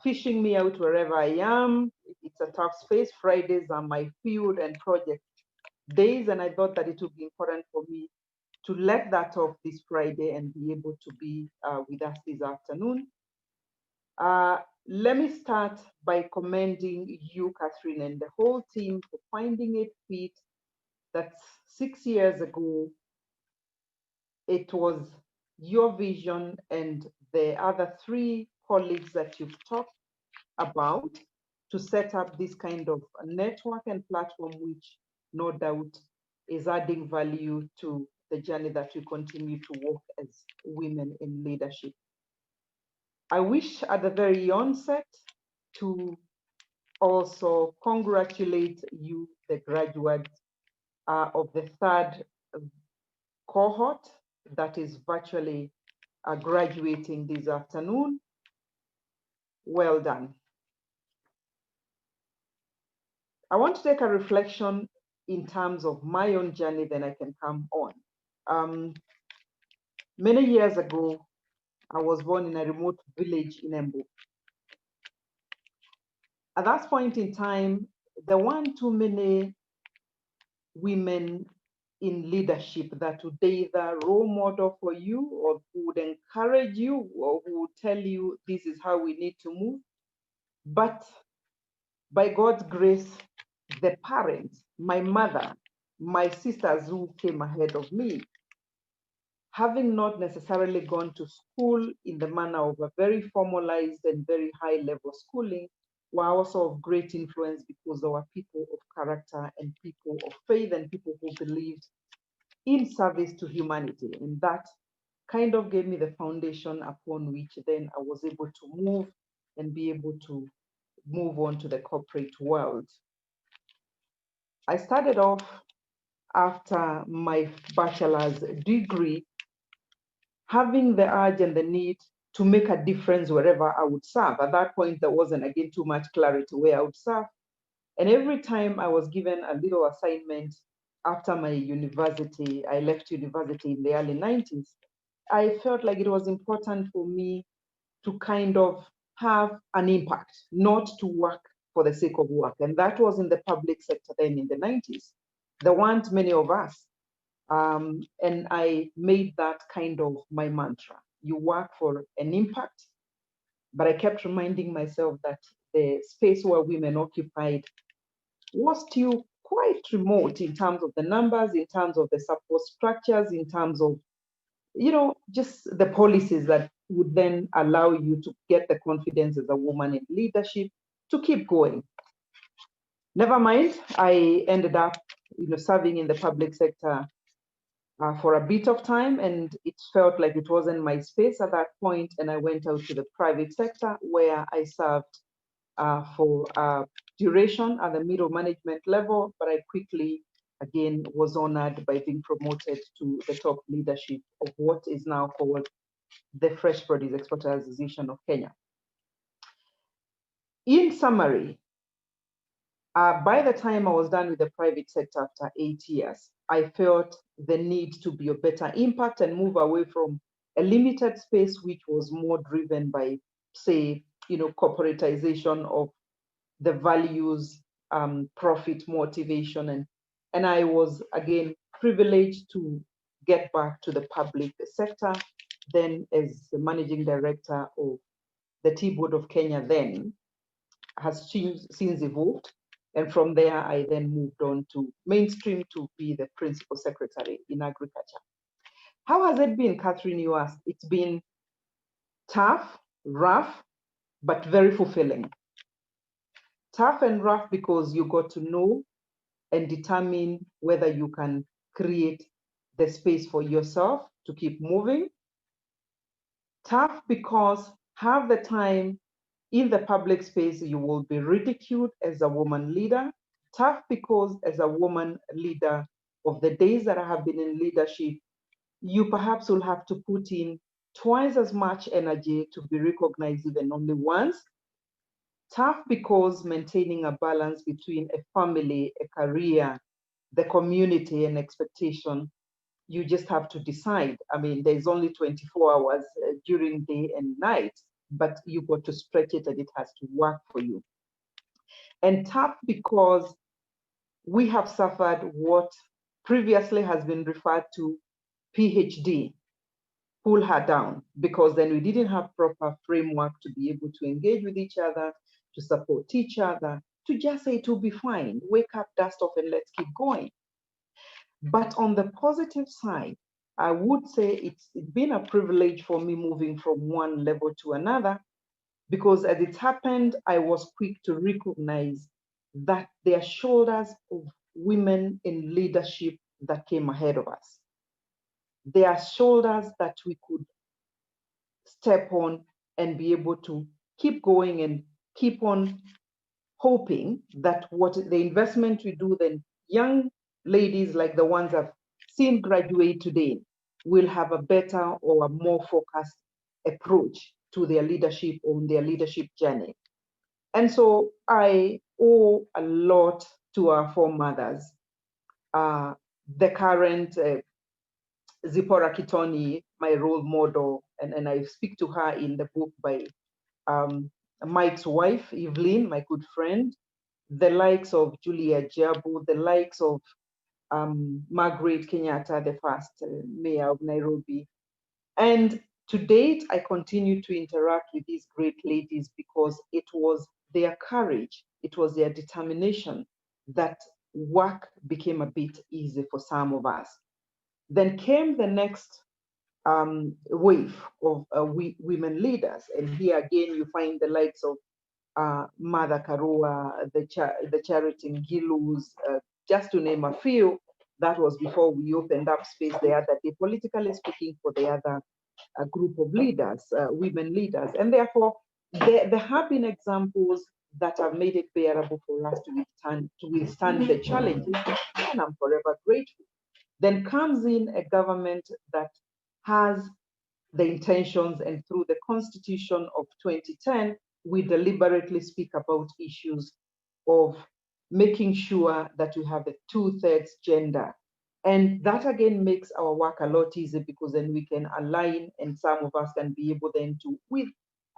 [SPEAKER 6] fishing me out wherever I am. It's a tough space. Fridays are my field and project days, and I thought that it would be important for me to let that off this Friday and be able to be with us this afternoon. Let me start by commending you, Catherine, and the whole team for finding it fit that 6 years ago, it was your vision and the other 3 colleagues that you've talked about to set up this kind of network and platform, which no doubt is adding value to the journey that we continue to walk as women in leadership. I wish at the very onset to also congratulate you, the graduates of the 3rd cohort that is virtually graduating this afternoon. Well done. I want to take a reflection in terms of my own journey, then I can come on. Many years ago, I was born in a remote village in Embu. At that point in time, there weren't too many women in leadership that would either role model for you or who would encourage you or who would tell you this is how we need to move. But by God's grace, the parents, my mother, my sisters who came ahead of me, having not necessarily gone to school in the manner of a very formalized and very high level schooling, were also of great influence because they were people of character and people of faith and people who believed in service to humanity. And that kind of gave me the foundation upon which then I was able to move and be able to move on to the corporate world. I started off after my bachelor's degree, having the urge and the need to make a difference wherever I would serve. At that point, there wasn't, again, too much clarity where I would serve. And every time I was given a little assignment after my university, I left university in the early 90s, I felt like it was important for me to kind of have an impact, not to work for the sake of work. And that was in the public sector then in the 90s. There weren't many of us. And I made that kind of my mantra. You work for an impact, but I kept reminding myself that the space where women occupied was still quite remote in terms of the numbers, in terms of the support structures, in terms of, you know, just the policies that would then allow you to get the confidence as a woman in leadership to keep going. Never mind, I ended up, serving in the public sector for a bit of time, and it felt like it wasn't my space at that point, and I went out to the private sector where I served for duration at the middle management level, but I quickly, again, was honored by being promoted to the top leadership of what is now called the Fresh Produce Exporters Association of Kenya. In summary, by the time I was done with the private sector after 8 years, I felt the need to be a better impact and move away from a limited space, which was more driven by, say, corporatization of the values, profit motivation. And I was, again, privileged to get back to the public sector, then as the managing director of the Tea Board of Kenya then, has since evolved. And from there, I then moved on to mainstream to be the principal secretary in agriculture. How has it been, Catherine, you asked? It's been tough, rough, but very fulfilling. Tough and rough because you got to know and determine whether you can create the space for yourself to keep moving. Tough because half the time in the public space, you will be ridiculed as a woman leader. Tough because as a woman leader of the days that I have been in leadership, you perhaps will have to put in twice as much energy to be recognized even only once. Tough because maintaining a balance between a family, a career, the community, and expectation, you just have to decide. I mean, there's only 24 hours during day and night, but you got to stretch it and it has to work for you. And tough because we have suffered what previously has been referred to PhD, pull her down, because then we didn't have proper framework to be able to engage with each other, to support each other, to just say it will be fine, wake up, dust off, and let's keep going. But on the positive side, I would say it's been a privilege for me moving from one level to another, because as it happened, I was quick to recognize that there are shoulders of women in leadership that came ahead of us. There are shoulders that we could step on and be able to keep going and keep on hoping that what the investment we do, then young ladies like the ones I've seen graduate today will have a better or a more focused approach to their leadership on their leadership journey. And so I owe a lot to our foremothers. The current Zipporah Kitoni, my role model, and I speak to her in the book by Mike's wife, Evelyn, my good friend, the likes of Julia Jabu, the likes of Margaret Kenyatta, the first mayor of Nairobi. And to date, I continue to interact with these great ladies because it was their courage, it was their determination that work became a bit easy for some of us. Then came the next wave of women leaders. And here again, you find the likes of Mother Karua, the Charity Ngilus, just to name a few. That was before we opened up space the other day, politically speaking, for the other group of leaders, women leaders. And therefore, there have been examples that have made it bearable for us to withstand the challenges, and I'm forever grateful. Then comes in a government that has the intentions, and through the Constitution of 2010, we deliberately speak about issues of making sure that we have a 2/3 gender. And that again makes our work a lot easier, because then we can align, and some of us can be able then to, with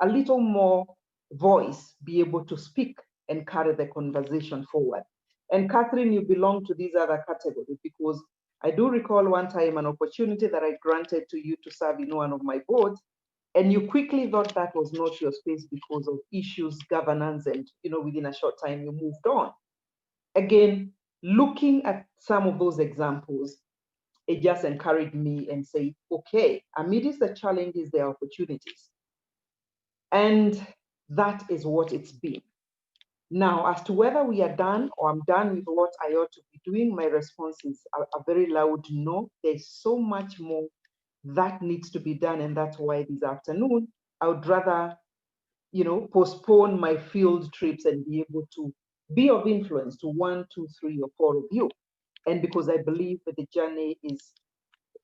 [SPEAKER 6] a little more voice, be able to speak and carry the conversation forward. And Catherine, you belong to these other categories, because I do recall one time an opportunity that I granted to you to serve in one of my boards, and you quickly thought that was not your space because of issues, governance, and within a short time you moved on. Again, looking at some of those examples, it just encouraged me and said, okay, amidst the challenges, there are opportunities. And that is what it's been. Now, as to whether we are done or I'm done with what I ought to be doing, my response is a very loud no. There's so much more that needs to be done, and that's why this afternoon, I would rather, postpone my field trips and be able to be of influence to 1, 2, 3, or 4 of you. And because I believe that the journey is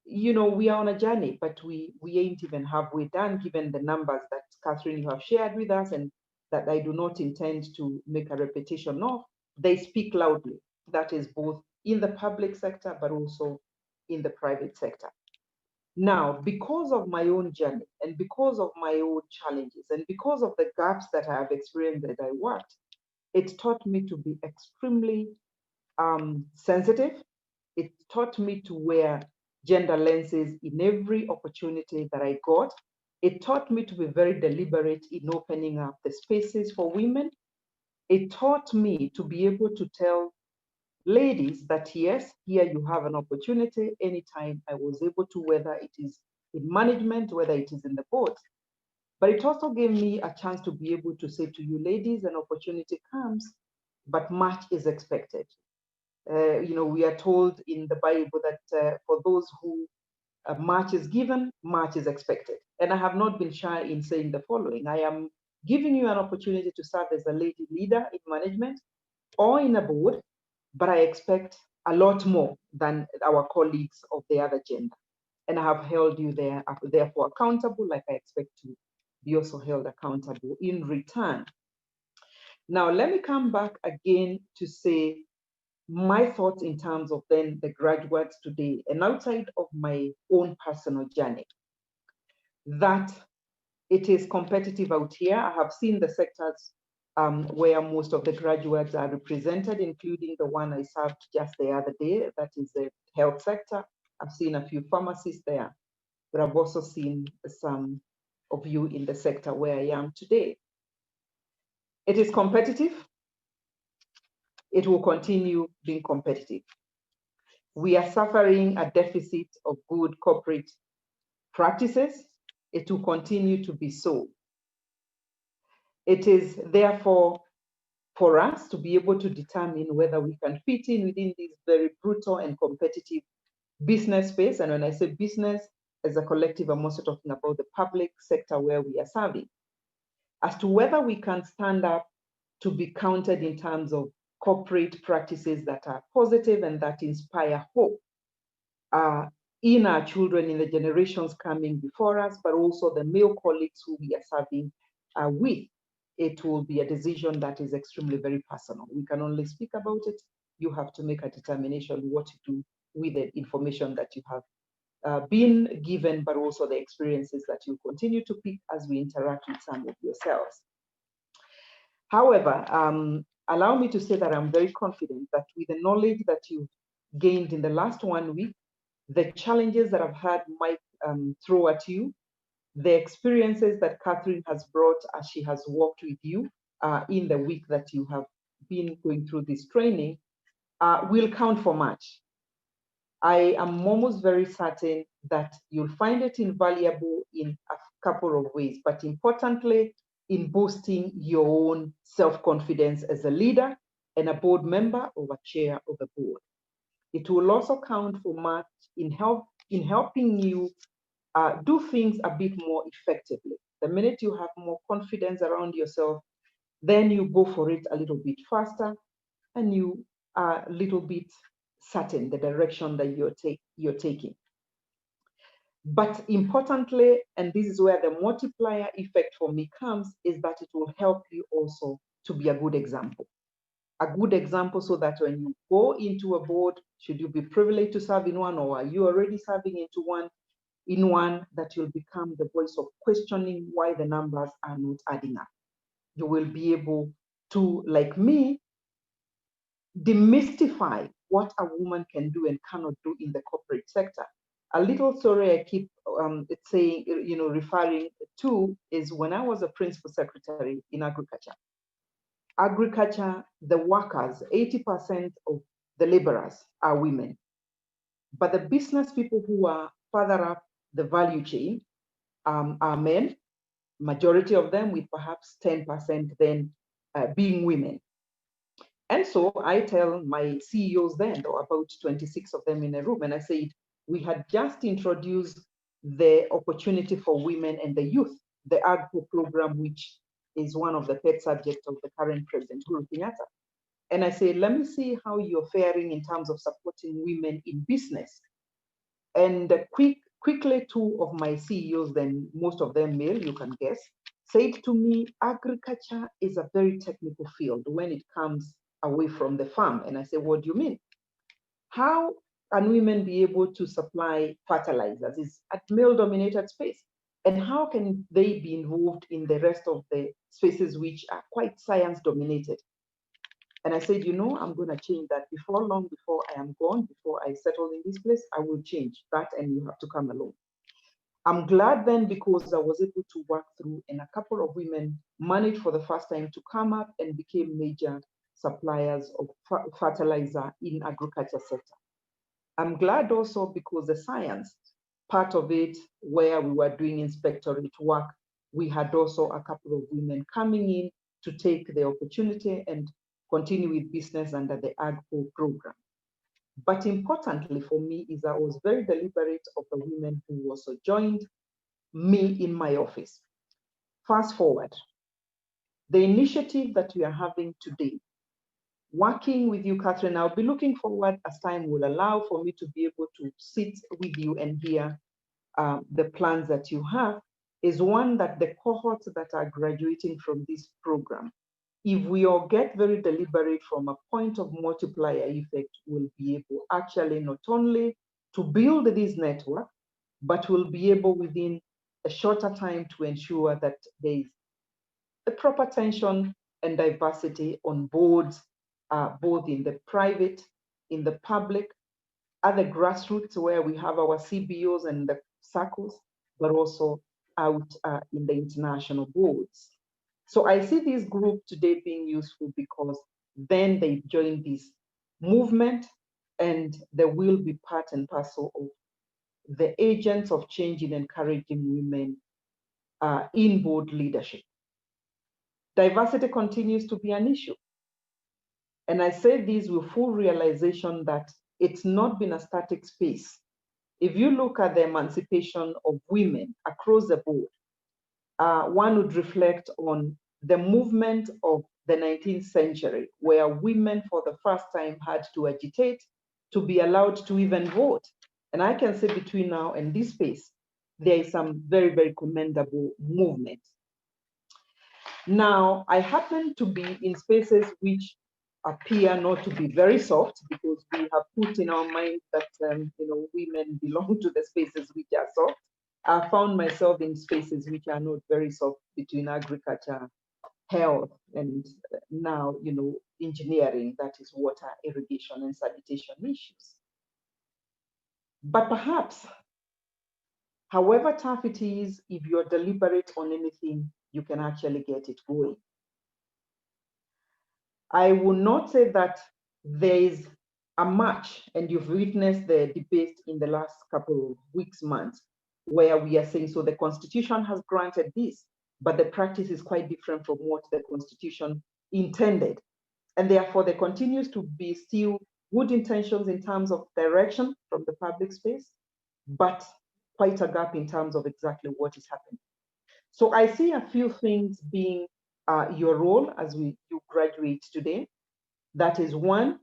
[SPEAKER 6] you know, we are on a journey, but we ain't even halfway done, given the numbers that Catherine, you have shared with us, and that I do not intend to make a repetition of. They speak loudly. That is both in the public sector, but also in the private sector. Now, because of my own journey and because of my own challenges and because of the gaps that I have experienced that I worked, it taught me to be extremely sensitive. It taught me to wear gender lenses in every opportunity that I got. It taught me to be very deliberate in opening up the spaces for women. It taught me to be able to tell ladies that yes, here you have an opportunity anytime I was able to, whether it is in management, whether it is in the board. But it also gave me a chance to be able to say to you ladies, an opportunity comes, but much is expected. You know, we are told in the Bible that for those who much is given, much is expected. And I have not been shy in saying the following. I am giving you an opportunity to serve as a lady leader in management or in a board, but I expect a lot more than our colleagues of the other gender. And I have held you therefore accountable, like I expect to be also held accountable in return. Now, let me come back again to say my thoughts in terms of then the graduates today, and outside of my own personal journey, that it is competitive out here. I have seen the sectors where most of the graduates are represented, including the one I served just the other day, that is the health sector. I've seen a few pharmacists there, but I've also seen some of you in the sector where I am today. It is competitive. It will continue being competitive. We are suffering a deficit of good corporate practices. It will continue to be so. It is therefore for us to be able to determine whether we can fit in within this very brutal and competitive business space. And when I say business as a collective, I'm also talking about the public sector where we are serving, as to whether we can stand up to be counted in terms of corporate practices that are positive and that inspire hope in our children, in the generations coming before us, but also the male colleagues who we are serving with. It will be a decision that is extremely very personal. We can only speak about it. You have to make a determination what to do with the information that you have been given, but also the experiences that you continue to pick as we interact with some of yourselves. However, allow me to say that I'm very confident that with the knowledge that you've gained in the last 1 week, the challenges that I've had Mike throw at you, the experiences that Catherine has brought as she has worked with you in the week that you have been going through this training will count for much. I am almost very certain that you'll find it invaluable in a couple of ways, but importantly, in boosting your own self-confidence as a leader and a board member or a chair of a board. It will also count for much in helping you do things a bit more effectively. The minute you have more confidence around yourself, then you go for it a little bit faster and you are a little bit certain the direction that you're taking. But importantly, and this is where the multiplier effect for me comes, is that it will help you also to be a good example. A good example so that when you go into a board, should you be privileged to serve in one, or are you already serving in one, that you'll become the voice of questioning why the numbers are not adding up. You will be able to, like me, demystify what a woman can do and cannot do in the corporate sector. A little story I keep saying, referring to is when I was a principal secretary in agriculture. Agriculture, the workers, 80% of the laborers are women. But the business people who are further up the value chain are men, majority of them with perhaps 10% then being women. And so I tell my CEOs then, or about 26 of them in a room, and I said, we had just introduced the opportunity for women and the youth, the AGPO program, which is one of the pet subjects of the current president, Uhuru Kenyatta. And I say, let me see how you're faring in terms of supporting women in business. And quickly, two of my CEOs, then most of them male, you can guess, said to me, agriculture is a very technical field when it comes away from the farm. And I said, what do you mean? How can women be able to supply fertilizers? It's a male-dominated space. And how can they be involved in the rest of the spaces which are quite science-dominated? And I said, you know, I'm going to change that. Before long, before I am gone, before I settle in this place, I will change that, and you have to come along. I'm glad then, because I was able to work through, and a couple of women managed for the first time to come up and became major suppliers of fertilizer in agriculture sector. I'm glad also because the science part of it, where we were doing inspectorate work, we had also a couple of women coming in to take the opportunity and continue with business under the AgPro program. But importantly for me is I was very deliberate of the women who also joined me in my office. Fast forward, the initiative that we are having today, working with you, Catherine, I'll be looking forward as time will allow for me to be able to sit with you and hear the plans that you have, is one that the cohorts that are graduating from this program, if we all get very deliberate from a point of multiplier effect, we'll be able actually not only to build this network, but we'll be able within a shorter time to ensure that there is a proper attention and diversity on boards, both in the private, in the public, at the grassroots where we have our CBOs and the circles, but also out in the international boards. So I see this group today being useful because then they join this movement and they will be part and parcel of the agents of change in encouraging women in board leadership. Diversity continues to be an issue. And I say this with full realization that it's not been a static space. If you look at the emancipation of women across the board, one would reflect on the movement of the 19th century, where women for the first time had to agitate to be allowed to even vote. And I can say between now and this space, there is some very, very commendable movement. Now, I happen to be in spaces which appear not to be very soft, because we have put in our mind that women belong to the spaces which are soft. I found myself in spaces which are not very soft, between agriculture, health, and now engineering, that is water, irrigation, and sanitation issues. But perhaps, however tough it is, if you're deliberate on anything, you can actually get it going. I will not say that there is a match, and you've witnessed the debate in the last couple of weeks, months, where we are saying, so the Constitution has granted this, but the practice is quite different from what the Constitution intended. And therefore, there continues to be still good intentions in terms of direction from the public space, but quite a gap in terms of exactly what is happening. So I see a few things being your role as you graduate today. That is one,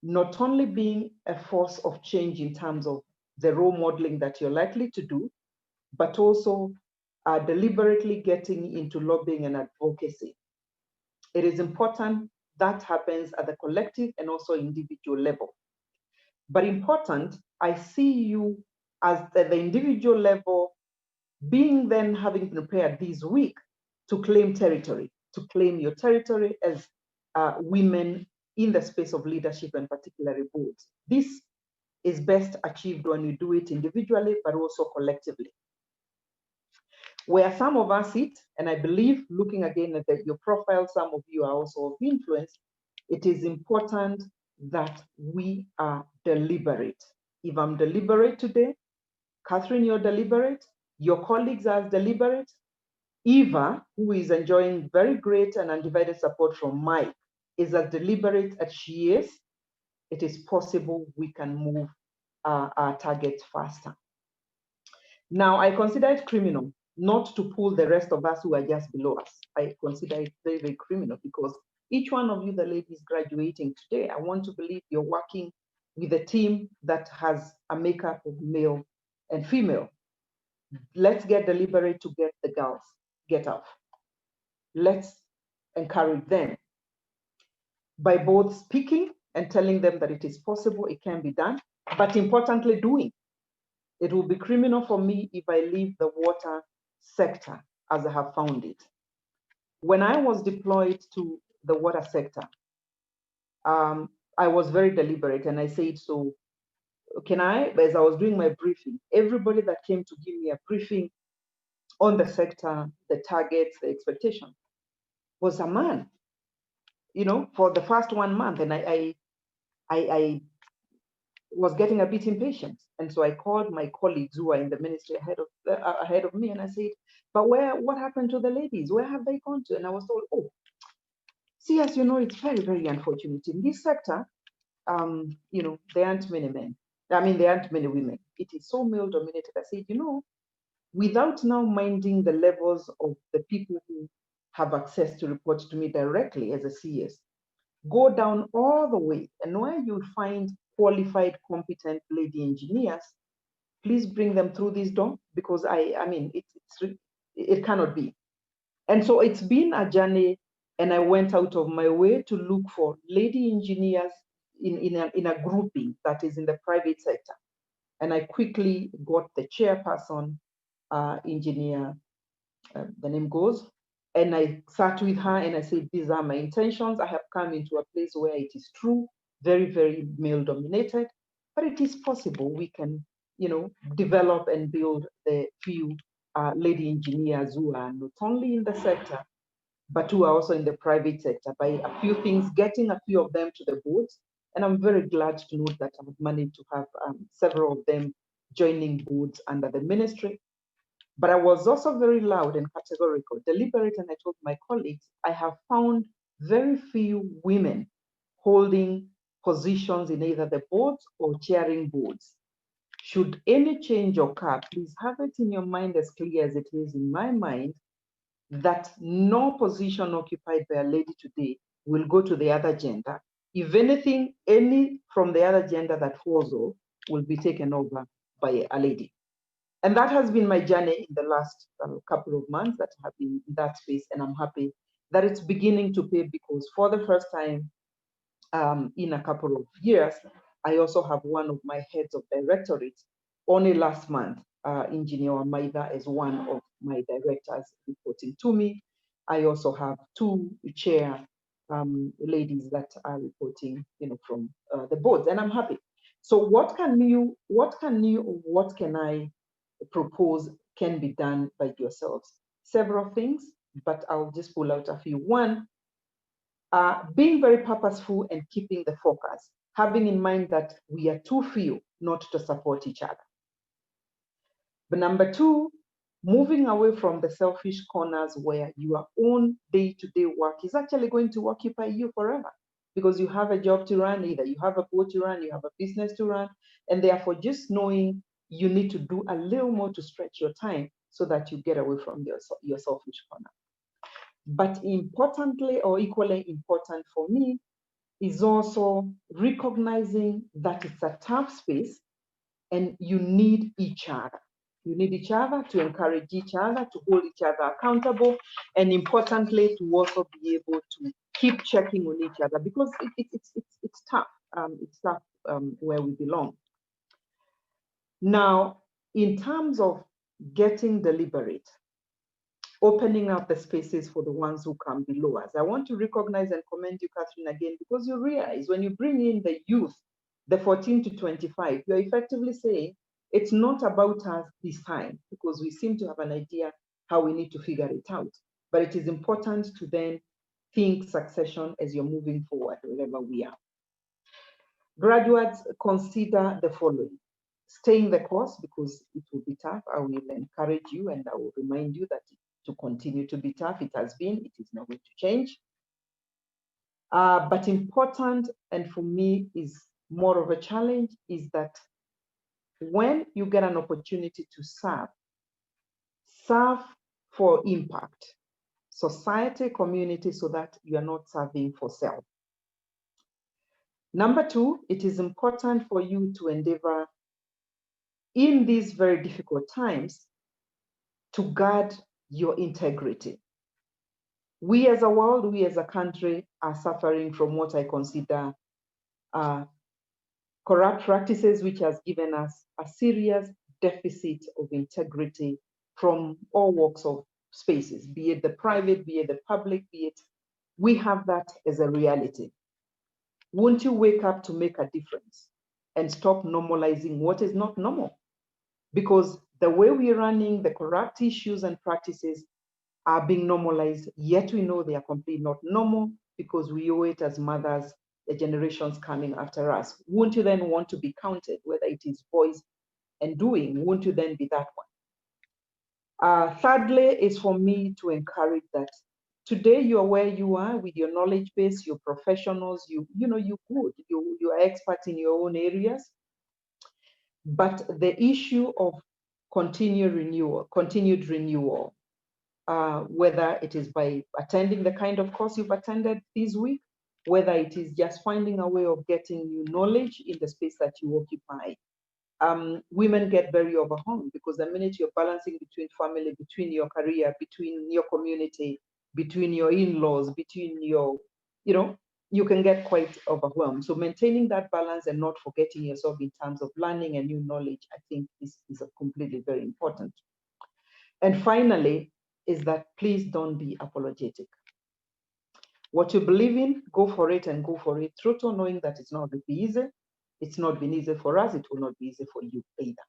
[SPEAKER 6] not only being a force of change in terms of the role modeling that you're likely to do, but also deliberately getting into lobbying and advocacy. It is important that happens at the collective and also individual level. But important, I see you as the individual level being then having prepared this week to claim territory, to claim your territory as women in the space of leadership and particularly boards. This is best achieved when you do it individually, but also collectively. Where some of us sit, and I believe looking again at your profile, some of you are also of influence, it is important that we are deliberate. If I'm deliberate today, Catherine, you're deliberate, your colleagues are deliberate, Eva, who is enjoying very great and undivided support from Mike, is as deliberate as she is. It is possible we can move our targets faster. Now, I consider it criminal not to pull the rest of us who are just below us. I consider it very, very criminal, because each one of you, the ladies graduating today, I want to believe you're working with a team that has a makeup of male and female. Let's get deliberate to get the girls get up. Let's encourage them by both speaking and telling them that it is possible, it can be done, but importantly doing. It will be criminal for me if I leave the water sector as I have found it. When I was deployed to the water sector, I was very deliberate and I said, so can I, as I was doing my briefing, everybody that came to give me a briefing on the sector, the targets, the expectation, was a man, you know, for the first 1 month. And I was getting a bit impatient. And so I called my colleagues who are in the ministry ahead of me, and I said, but what happened to the ladies? Where have they gone to? And I was told, oh, see, as you know, it's very, very unfortunate. In this sector, you know, there aren't many men. I mean, there aren't many women. It is so male dominated. I said, you know, without now minding the levels of the people who have access to report to me directly as a CS, go down all the way, and where you find qualified, competent lady engineers, please bring them through this door, because I mean, it cannot be. And so it's been a journey, and I went out of my way to look for lady engineers in a grouping that is in the private sector. And I quickly got the chairperson, engineer, the name goes, and I sat with her and I said, these are my intentions. I have come into a place where it is true, very, very male dominated, but it is possible we can, you know, develop and build the few lady engineers who are not only in the sector, but who are also in the private sector, by a few things, getting a few of them to the boards. And I'm very glad to note that I've managed to have several of them joining boards under the ministry. But I was also very loud and categorical, deliberate, and I told my colleagues, I have found very few women holding positions in either the boards or chairing boards. Should any change occur, please have it in your mind as clear as it is in my mind, that no position occupied by a lady today will go to the other gender. If anything, any from the other gender that falls off will be taken over by a lady. And that has been my journey in the last couple of months that I have been in that space, and I'm happy that it's beginning to pay, because for the first time in a couple of years, I also have one of my heads of directorates. Only last month, Engineer Maida is one of my directors reporting to me. I also have 2 chair ladies that are reporting, you know, from the boards, and I'm happy. So what can I propose can be done by yourselves? Several things, but I'll just pull out a few. One, being very purposeful and keeping the focus, having in mind that we are too few not to support each other. But number 2, moving away from the selfish corners where your own day-to-day work is actually going to occupy you forever, because you have a job to run, either you have a boat to run, you have a business to run, and therefore just knowing you need to do a little more to stretch your time so that you get away from your selfish corner. But importantly, or equally important for me, is also recognizing that it's a tough space and you need each other. You need each other to encourage each other, to hold each other accountable, and importantly, to also be able to keep checking on each other, because it's tough. It's tough where we belong. Now, in terms of getting deliberate, opening up the spaces for the ones who come below us, I want to recognize and commend you, Catherine, again, because you realize when you bring in the youth, the 14 to 25, you're effectively saying it's not about us this time, because we seem to have an idea how we need to figure it out. But it is important to then think succession as you're moving forward, wherever we are. Graduates, consider the following. Staying the course, because it will be tough. I will encourage you and I will remind you that to continue to be tough, it has been, it is not going to change. But important, and for me is more of a challenge, is that when you get an opportunity to serve for impact, society, community, so that you are not serving for self. Number two, it is important for you to endeavor in these very difficult times to guard your integrity. We as a world, we as a country are suffering from what I consider corrupt practices, which has given us a serious deficit of integrity from all walks of spaces, be it the private, be it the public, be it, we have that as a reality. Won't you wake up to make a difference and stop normalizing what is not normal? Because the way we're running the corrupt issues and practices are being normalized, yet we know they are completely not normal because we owe it as mothers, the generations coming after us. Won't you then want to be counted, whether it is voice and doing? Won't you then be that one? Thirdly, is for me to encourage that today you are where you are with your knowledge base, you're professionals, you're good, you are experts in your own areas. But the issue of continued renewal, whether it is by attending the kind of course you've attended this week, whether it is just finding a way of getting new knowledge in the space that you occupy. Women get very overwhelmed because the minute you're balancing between family, between your career, between your community, between your in-laws, between your, you can get quite overwhelmed. So maintaining that balance and not forgetting yourself in terms of learning and new knowledge, I think is completely very important. And finally, is that please don't be apologetic. What you believe in, go for it and go for it, total knowing that it's not going to be easy. It's not been easy for us. It will not be easy for you either.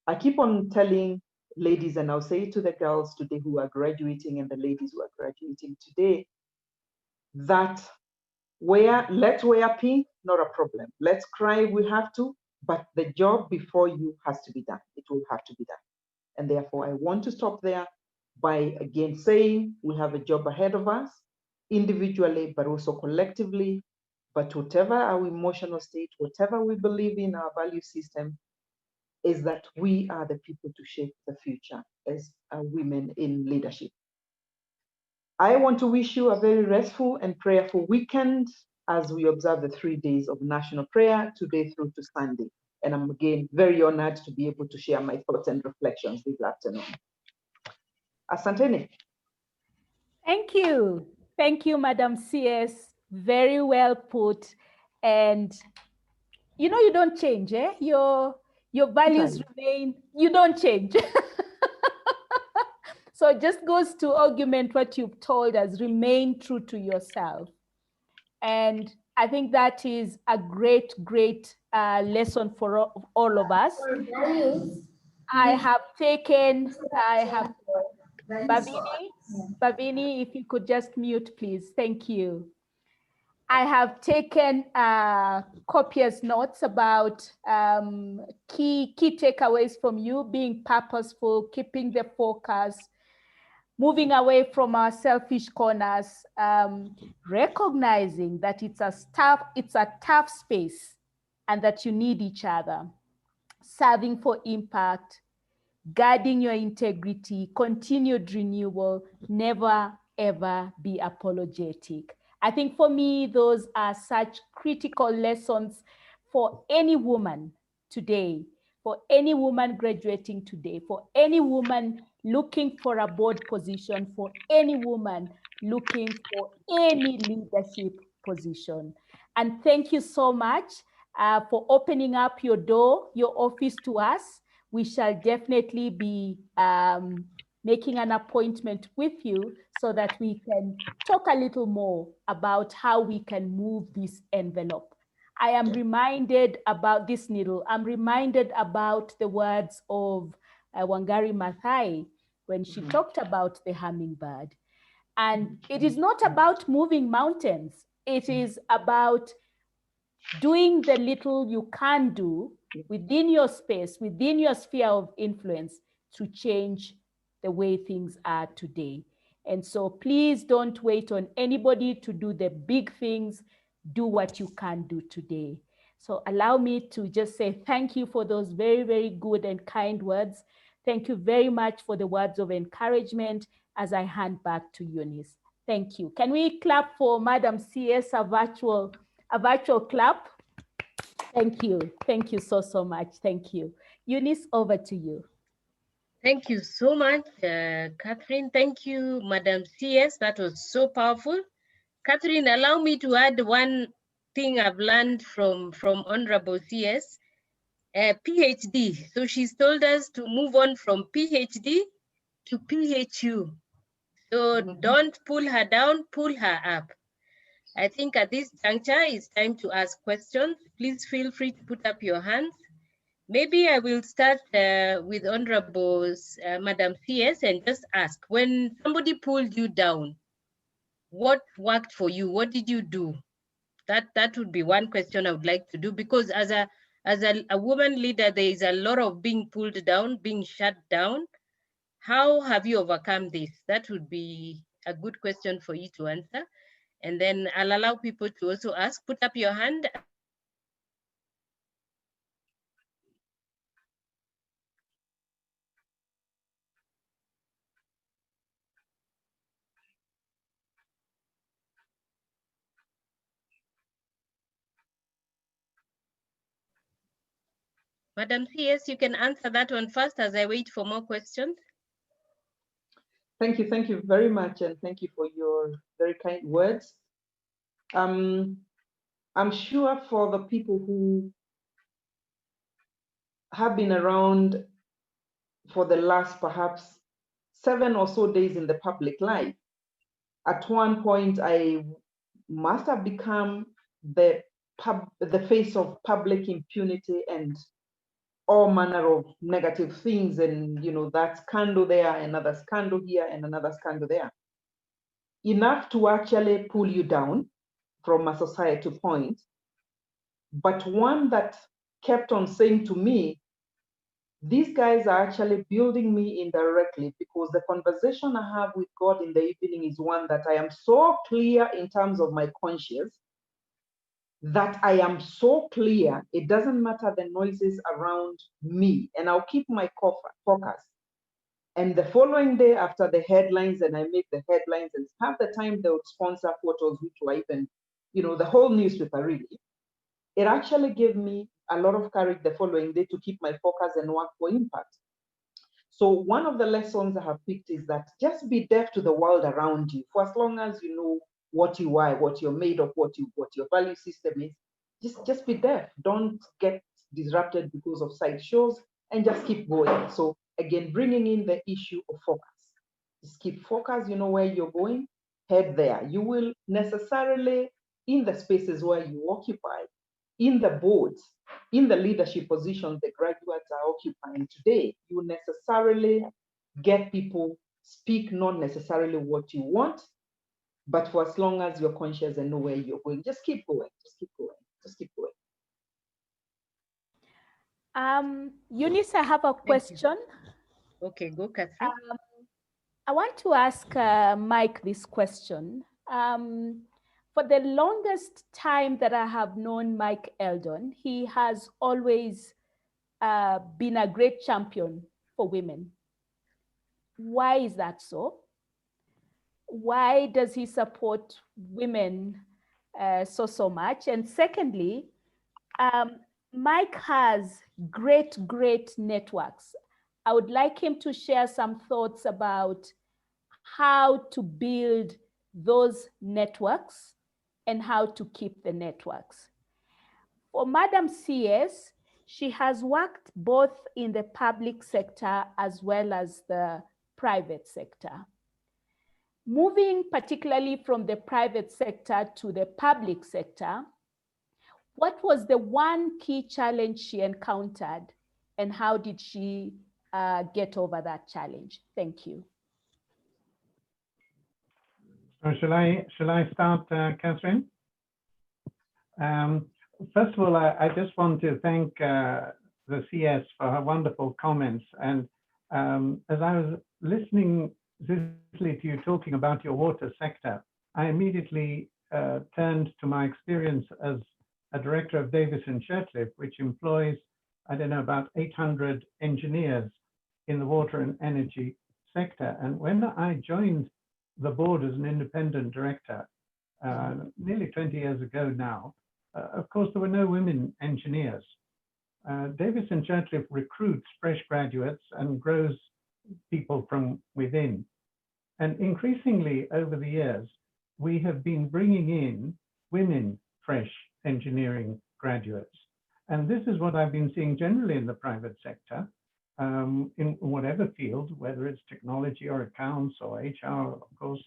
[SPEAKER 6] I keep on telling ladies, and I'll say it to the girls today who are graduating and the ladies who are graduating today, that let's wear pink, not a problem. Let's cry if we have to, but the job before you has to be done. It will have to be done. And therefore, I want to stop there by again saying we have a job ahead of us, individually, but also collectively. But whatever our emotional state, whatever we believe in our value system, is that we are the people to shape the future as women in leadership. I want to wish you a very restful and prayerful weekend as we observe the 3 days of national prayer, today through to Sunday. And I'm again very honored to be able to share my thoughts and reflections this afternoon. Asanteni.
[SPEAKER 1] Thank you. Thank you, Madam CS. Very well put. And you don't change, eh? Your values remain, you don't change. So it just goes to augment what you've told us, remain true to yourself. And I think that is a great, great lesson for all of us. Bavini, if you could just mute, please. Thank you. I have taken copious notes about key takeaways from you: being purposeful, keeping the focus, moving away from our selfish corners, recognizing that it's a tough space and that you need each other, serving for impact, guarding your integrity, continued renewal, never ever be apologetic. I think for me, those are such critical lessons for any woman today, for any woman graduating today, for any woman looking for a board position, for any woman looking for any leadership position. And thank you so much for opening up your door, your office to us. We shall definitely be making an appointment with you so that we can talk a little more about how we can move this envelope. I am reminded about this needle. I'm reminded about the words of Wangari Maathai when she talked about the hummingbird. And it is not about moving mountains. It is about doing the little you can do within your space, within your sphere of influence to change the way things are today. And so please don't wait on anybody to do the big things. Do what you can do today. So allow me to just say thank you for those very, very good and kind words. Thank you very much for the words of encouragement as I hand back to Eunice. Thank you. Can we clap for Madam CS, a virtual A virtual clap. Thank you. Thank you so much. Thank you. Eunice, over to you.
[SPEAKER 2] Thank you so much, Catherine. Thank you, Madam CS. That was so powerful. Catherine, allow me to add one thing I've learned from Honorable CS, PhD. So she's told us to move on from PhD to PHU. So don't pull her down, pull her up. I think at this juncture, it's time to ask questions. Please feel free to put up your hands. Maybe I will start with Honorable Madam CS and just ask, when somebody pulled you down, what worked for you? What did you do? That would be one question I would like to do, because as a woman leader, there is a lot of being pulled down, being shut down. How have you overcome this? That would be a good question for you to answer. And then I'll allow people to also ask. Put up your hand. Madam CS, you can answer that one first as I wait for more questions.
[SPEAKER 6] Thank you very much, and thank you for your very kind words. I'm sure for the people who have been around for the last perhaps 7 or so days in the public life, at one point I must have become the face of public impunity and all manner of negative things, and that scandal there, another scandal here, and another scandal there. Enough to actually pull you down from a societal point, but one that kept on saying to me, these guys are actually building me indirectly, because the conversation I have with God in the evening is one that I am so clear in terms of my conscience, that I am so clear, it doesn't matter the noises around me, and I'll keep my focus. And the following day, after the headlines, and I make the headlines, and half the time they would sponsor photos, which were even, the whole newspaper really. It actually gave me a lot of courage the following day to keep my focus and work for impact. So one of the lessons I have picked is that just be deaf to the world around you. For as long as you know what you are, what you're made of, what your value system is, just be deaf. Don't get disrupted because of side shows, and just keep going. So again, bringing in the issue of focus. Just keep focus, you know where you're going, head there. You will necessarily, in the spaces where you occupy, in the boards, in the leadership positions the graduates are occupying today, you necessarily get people speak not necessarily what you want, but for as long as you're conscious and know where you're going, just keep going, just keep going, just keep going.
[SPEAKER 1] Eunice, I have a question.
[SPEAKER 2] Okay, go, Catherine.
[SPEAKER 1] I want to ask Mike this question. For the longest time that I have known Mike Eldon, he has always been a great champion for women. Why is that so? Why does he support women so much? And secondly, Mike has great networks. I would like him to share some thoughts about how to build those networks and how to keep the networks. For Madam CS, she has worked both in the public sector as well as the private sector. Moving particularly from the private sector to the public sector, what was the one key challenge she encountered, and how did she get over that challenge? Thank you.
[SPEAKER 5] Shall I start, Catherine? First of all, I just want to thank the CS for her wonderful comments. And as I was listening, Sicily, to you talking about your water sector, I immediately turned to my experience as a director of Davis and Shirtliff, which employs, I don't know, about 800 engineers in the water and energy sector. And when I joined the board as an independent director, nearly 20 years ago now, of course, there were no women engineers. Davis and Churchliff recruits fresh graduates and grows people from within. And increasingly over the years, we have been bringing in women fresh engineering graduates. And this is what I've been seeing generally in the private sector, in whatever field, whether it's technology or accounts or HR, of course,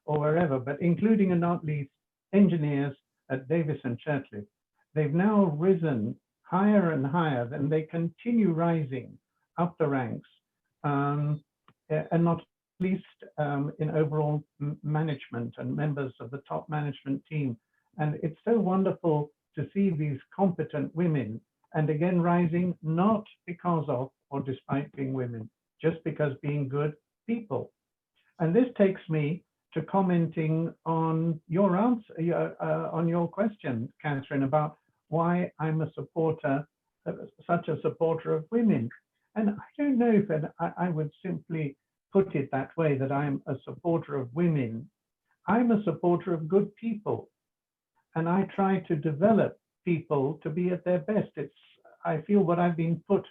[SPEAKER 5] or wherever, but including and not least engineers at Davis and Churchliff. They've now risen higher and higher, and they continue rising up the ranks, and not least in overall management and members of the top management team. And it's so wonderful to see these competent women, and again rising not because of or despite being women, just because being good people. And this takes me to commenting on your answer, on your question, Catherine, about why I'm a supporter, such a supporter of women. And I don't know if I would simply put it that way, that I'm a supporter of women. I'm a supporter of good people. And I try to develop people to be at their best. It's, I feel, what I've been put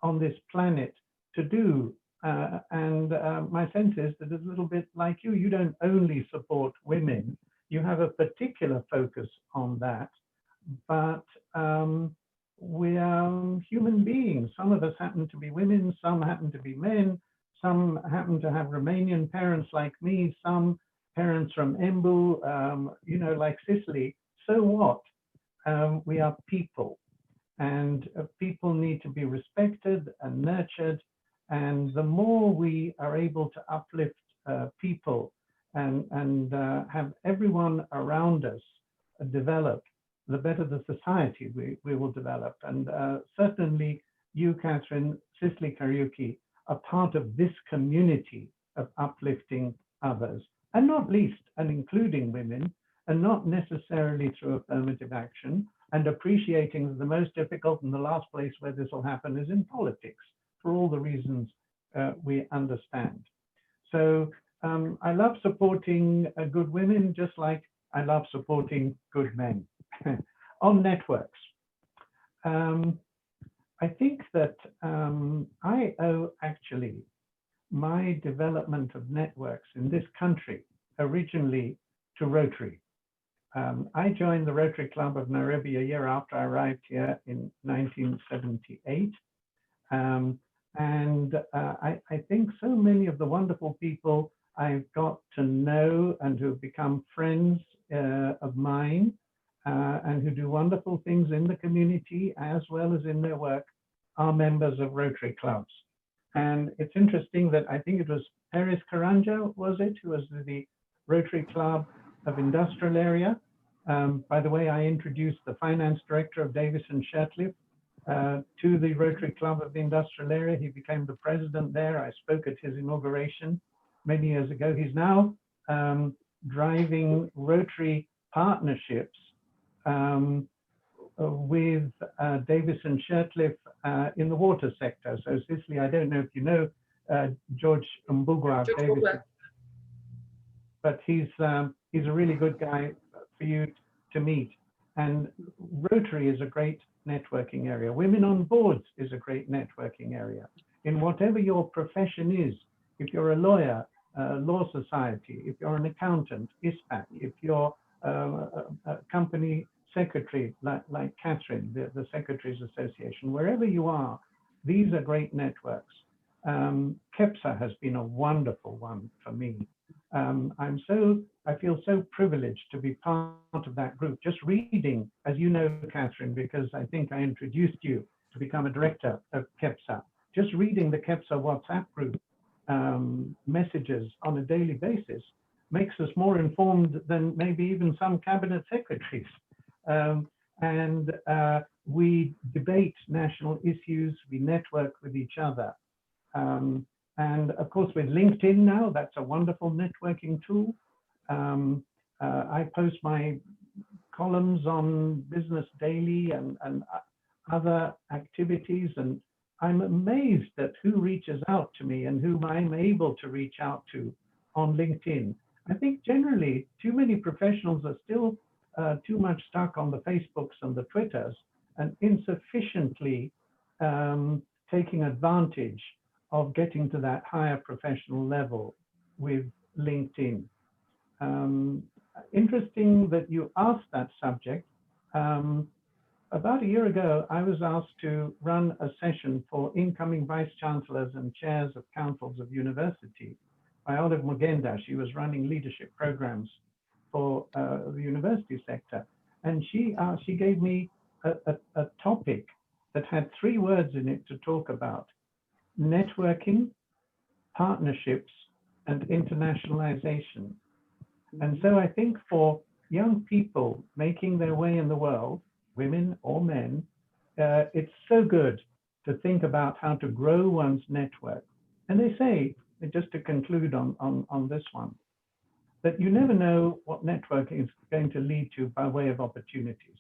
[SPEAKER 5] on this planet to do. My sense is that it's a little bit like you don't only support women, you have a particular focus on that, but we are human beings. Some of us happen to be women, some happen to be men, some happen to have Romanian parents like me, some parents from Embu, you know, like Sicily. So what? We are people, and people need to be respected and nurtured. And the more we are able to uplift people and have everyone around us develop, the better the society we will develop. And certainly you, Catherine, Sicily, Kariuki, are part of this community of uplifting others, and not least, and including women, and not necessarily through affirmative action, and appreciating that the most difficult and the last place where this will happen is in politics, for all the reasons we understand. So I love supporting good women, just like I love supporting good men. On networks, I think that I owe actually my development of networks in this country originally to Rotary. I joined the Rotary Club of Nairobi a year after I arrived here in 1978. I think so many of the wonderful people I've got to know and who have become friends of mine and who do wonderful things in the community as well as in their work are members of Rotary clubs. And it's interesting that I think it was Paris Karanja, was it, who was the Rotary Club of Industrial Area. By the way, I introduced the finance director of Davis and Churchliff to the Rotary Club of the Industrial Area. He became the president there. I spoke at his inauguration many years ago. He's now driving Rotary partnerships with Davis and Churchliff in the water sector. So Sicily, I don't know if you know George Mbugua Davis, but he's a really good guy for you to meet. And Rotary is a great networking area. Women on boards is a great networking area. In whatever your profession is, if you're a lawyer, law society, if you're an accountant, ISPAC, if you're a company secretary like Catherine, the Secretaries Association, wherever you are, these are great networks. KEPSA has been a wonderful one for me. I feel so privileged to be part of that group. Just reading, as you know, Catherine, because I think I introduced you to become a director of KEPSA. Just reading the KEPSA WhatsApp group messages on a daily basis makes us more informed than maybe even some cabinet secretaries. We debate national issues, we network with each other. And of course, with LinkedIn now, that's a wonderful networking tool. I post my columns on Business Daily and other activities, and I'm amazed at who reaches out to me and whom I'm able to reach out to on LinkedIn. I think generally too many professionals are still too much stuck on the Facebooks and the Twitters and insufficiently taking advantage of getting to that higher professional level with LinkedIn. Interesting that you asked that subject. About a year ago, I was asked to run a session for incoming vice chancellors and chairs of councils of university by Olive Mugenda. She was running leadership programs for the university sector. And she gave me a topic that had 3 words in it to talk about: networking, partnerships, and internationalization. And so I think for young people making their way in the world, women or men, it's so good to think about how to grow one's network. And they say, just to conclude on this one, that you never know what networking is going to lead to by way of opportunities.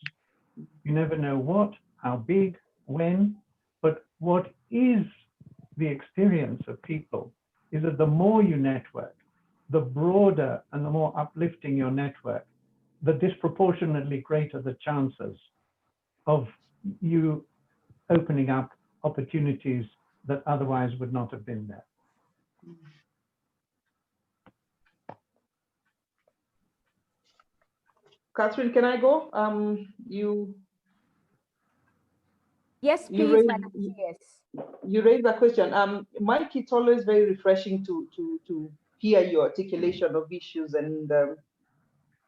[SPEAKER 5] You never know what, how big, when, but what is the experience of people is that the more you network, the broader and the more uplifting your network, the disproportionately greater the chances of you opening up opportunities that otherwise would not have been there.
[SPEAKER 6] Catherine, can I go?
[SPEAKER 1] Yes, please, Madam. Yes.
[SPEAKER 6] You raised a question. Mike, it's always very refreshing to hear your articulation of issues. And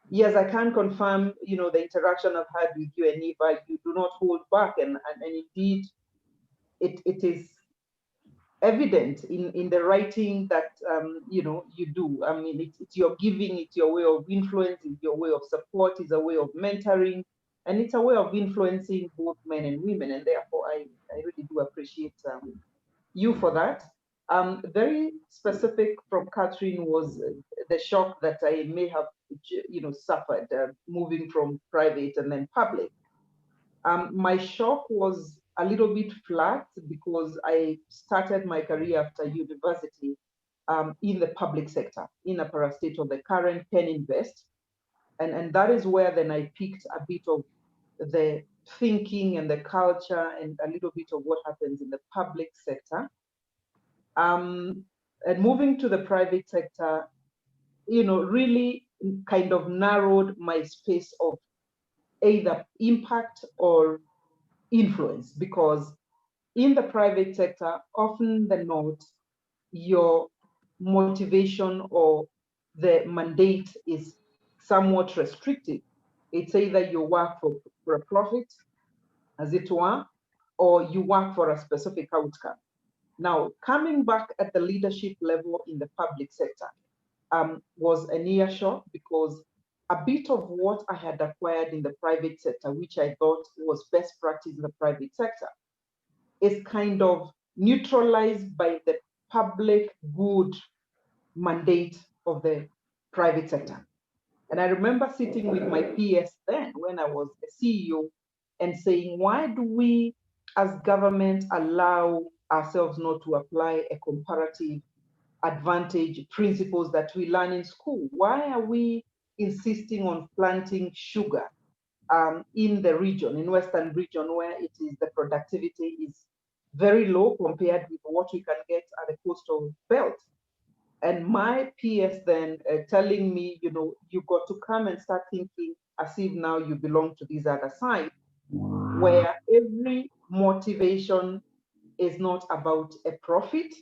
[SPEAKER 6] yes, I can confirm, the interaction I've had with you and Eva, you do not hold back. And indeed, it is evident in the writing that, you do. I mean, it's your giving, it's your way of influence, it's your way of support, it's a way of mentoring, and it's a way of influencing both men and women. And therefore, I really do appreciate you for that. Very specific from Catherine was the shock that I may have, suffered moving from private and then public. My shock was a little bit flat because I started my career after university in the public sector, in a parastatal, the current Penn Invest. And that is where then I picked a bit of the thinking and the culture and a little bit of what happens in the public sector. And moving to the private sector, really kind of narrowed my space of either impact or influence, because in the private sector, often than not, your motivation or the mandate is somewhat restricted. It's either you work for a profit, as it were, or you work for a specific outcome. Now, coming back at the leadership level in the public sector was an ear shock, because a bit of what I had acquired in the private sector, which I thought was best practice in the private sector, is kind of neutralized by the public good mandate of the private sector. And I remember sitting with my PS then when I was a CEO and saying, why do we as government allow ourselves not to apply a comparative advantage principles that we learn in school? Why are we insisting on planting sugar in the region, in Western region, where it is the productivity is very low compared with what we can get at the coastal belt? And my PS then telling me, you got to come and start thinking as if now you belong to this other side, where every motivation is not about a profit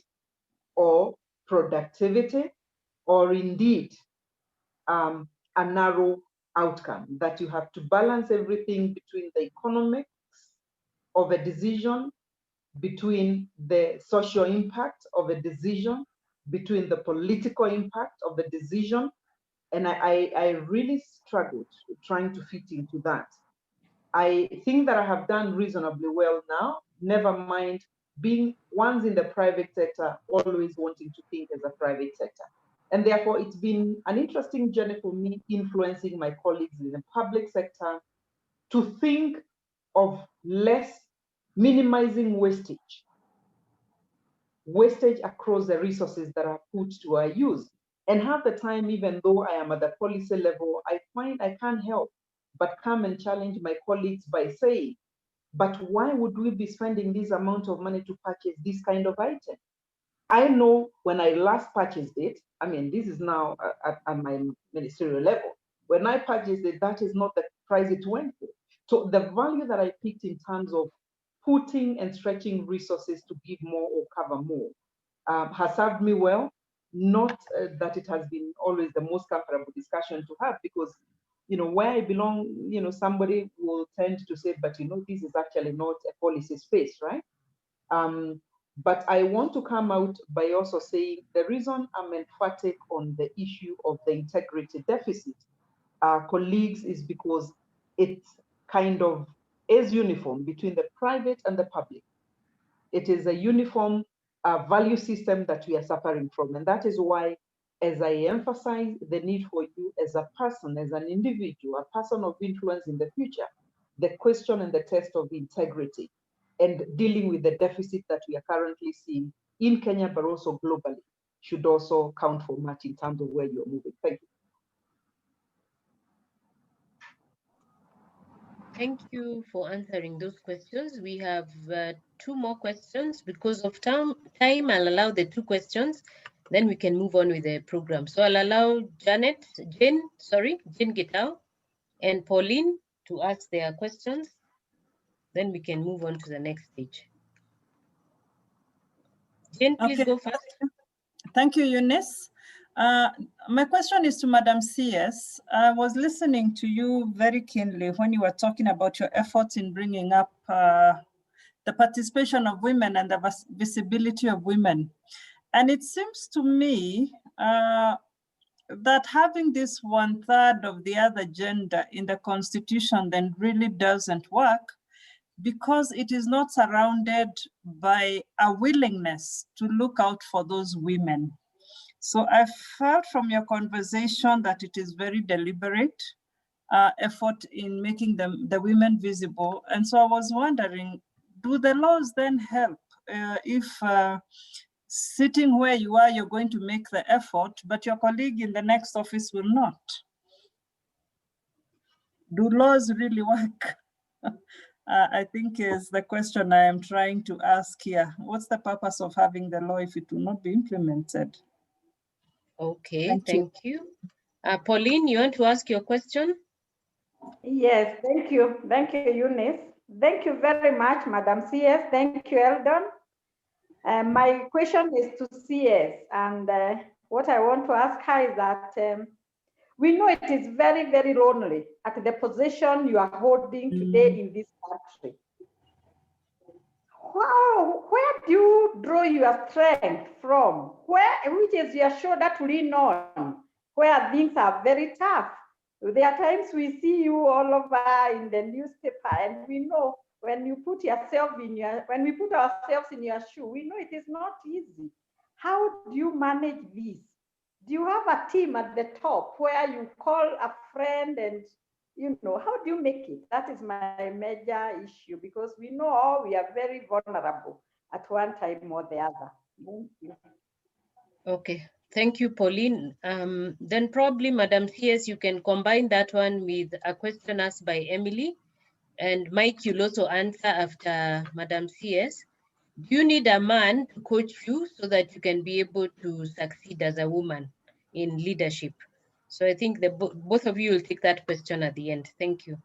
[SPEAKER 6] or productivity, or indeed a narrow outcome, that you have to balance everything between the economics of a decision, between the social impact of a decision, between the political impact of the decision. And I really struggled trying to fit into that. I think that I have done reasonably well now, never mind being once in the private sector, always wanting to think as a private sector. And therefore, it's been an interesting journey for me, influencing my colleagues in the public sector to think of minimizing wastage across the resources that are put to our use. And half the time, even though I am at the policy level, I find I can't help but come and challenge my colleagues by saying, but why would we be spending this amount of money to purchase this kind of item? I know when I last purchased it, I mean, this is now at my ministerial level. When I purchased it, that is not the price it went for. So the value that I picked in terms of putting and stretching resources to give more or cover more has served me well. Not that it has been always the most comfortable discussion to have, because where I belong, somebody will tend to say, but this is actually not a policy space, right? But I want to come out by also saying the reason I'm emphatic on the issue of the integrity deficit, colleagues, is because it kind of is uniform between the private and the public. It is a uniform value system that we are suffering from. And that is why, as I emphasize the need for you as a person, as an individual, a person of influence in the future, the question and the test of integrity and dealing with the deficit that we are currently seeing in Kenya, but also globally, should also count for much in terms of where you're moving. Thank you.
[SPEAKER 2] Thank you for answering those questions. We have 2 more questions. Because of time, I'll allow the 2 questions, then we can move on with the program. So I'll allow Jane Gitao and Pauline to ask their questions. Then we can move on to the next stage. Jane, please go first.
[SPEAKER 3] Thank you, Eunice. My question is to Madam CS. I was listening to you very keenly when you were talking about your efforts in bringing up the participation of women and the visibility of women. And it seems to me that having this 1/3 of the other gender in the Constitution then really doesn't work, because it is not surrounded by a willingness to look out for those women. So I felt from your conversation that it is very deliberate effort in making the women visible. And so I was wondering, do the laws then help if sitting where you are, you're going to make the effort, but your colleague in the next office will not? Do laws really work? I think is the question I am trying to ask here. What's the purpose of having the law if it will not be implemented?
[SPEAKER 2] Okay, thank you. Pauline, you want to ask your question?
[SPEAKER 7] Yes, thank you. Thank you, Eunice. Thank you very much, Madam CS. Thank you, Eldon. My question is to CS, and what I want to ask her is that we know it is very, very lonely at the position you are holding today in this country. Wow, where do you draw your strength from? Which is your shoulder to lean on, where things are very tough? There are times we see you all over in the newspaper, and we know when you put yourself when we put ourselves in your shoe, we know it is not easy. How do you manage this? Do you have a team at the top where you call a friend and, how do you make it? That is my major issue, because we know all we are very vulnerable at one time or the other. Thank you.
[SPEAKER 2] Okay, thank you, Pauline. Then probably, Madam CS, you can combine that one with a question asked by Emily. And Mike, you'll also answer after Madam CS. Do you need a man to coach you so that you can be able to succeed as a woman in leadership? So I think both of you will take that question at the end. Thank you.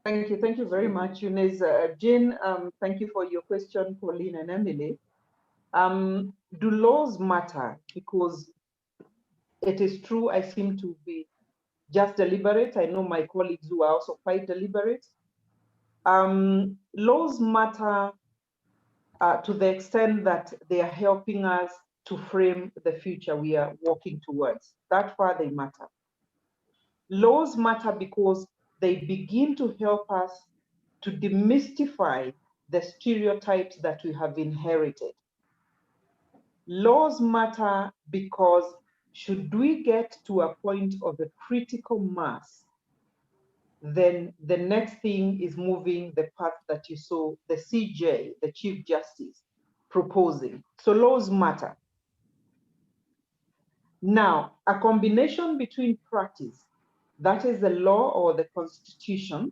[SPEAKER 6] Thank you. Thank you very much, Eunice. Jane, thank you for your question, Pauline and Emily. Do laws matter? Because it is true, I seem to be just deliberate. I know my colleagues who are also quite deliberate. Laws matter to the extent that they are helping us to frame the future we are walking towards. That far they matter. Laws matter because they begin to help us to demystify the stereotypes that we have inherited. Laws matter because should we get to a point of a critical mass, then the next thing is moving the path that you saw the CJ, the Chief Justice, proposing. So laws matter. Now, a combination between practice That is the law or the constitution,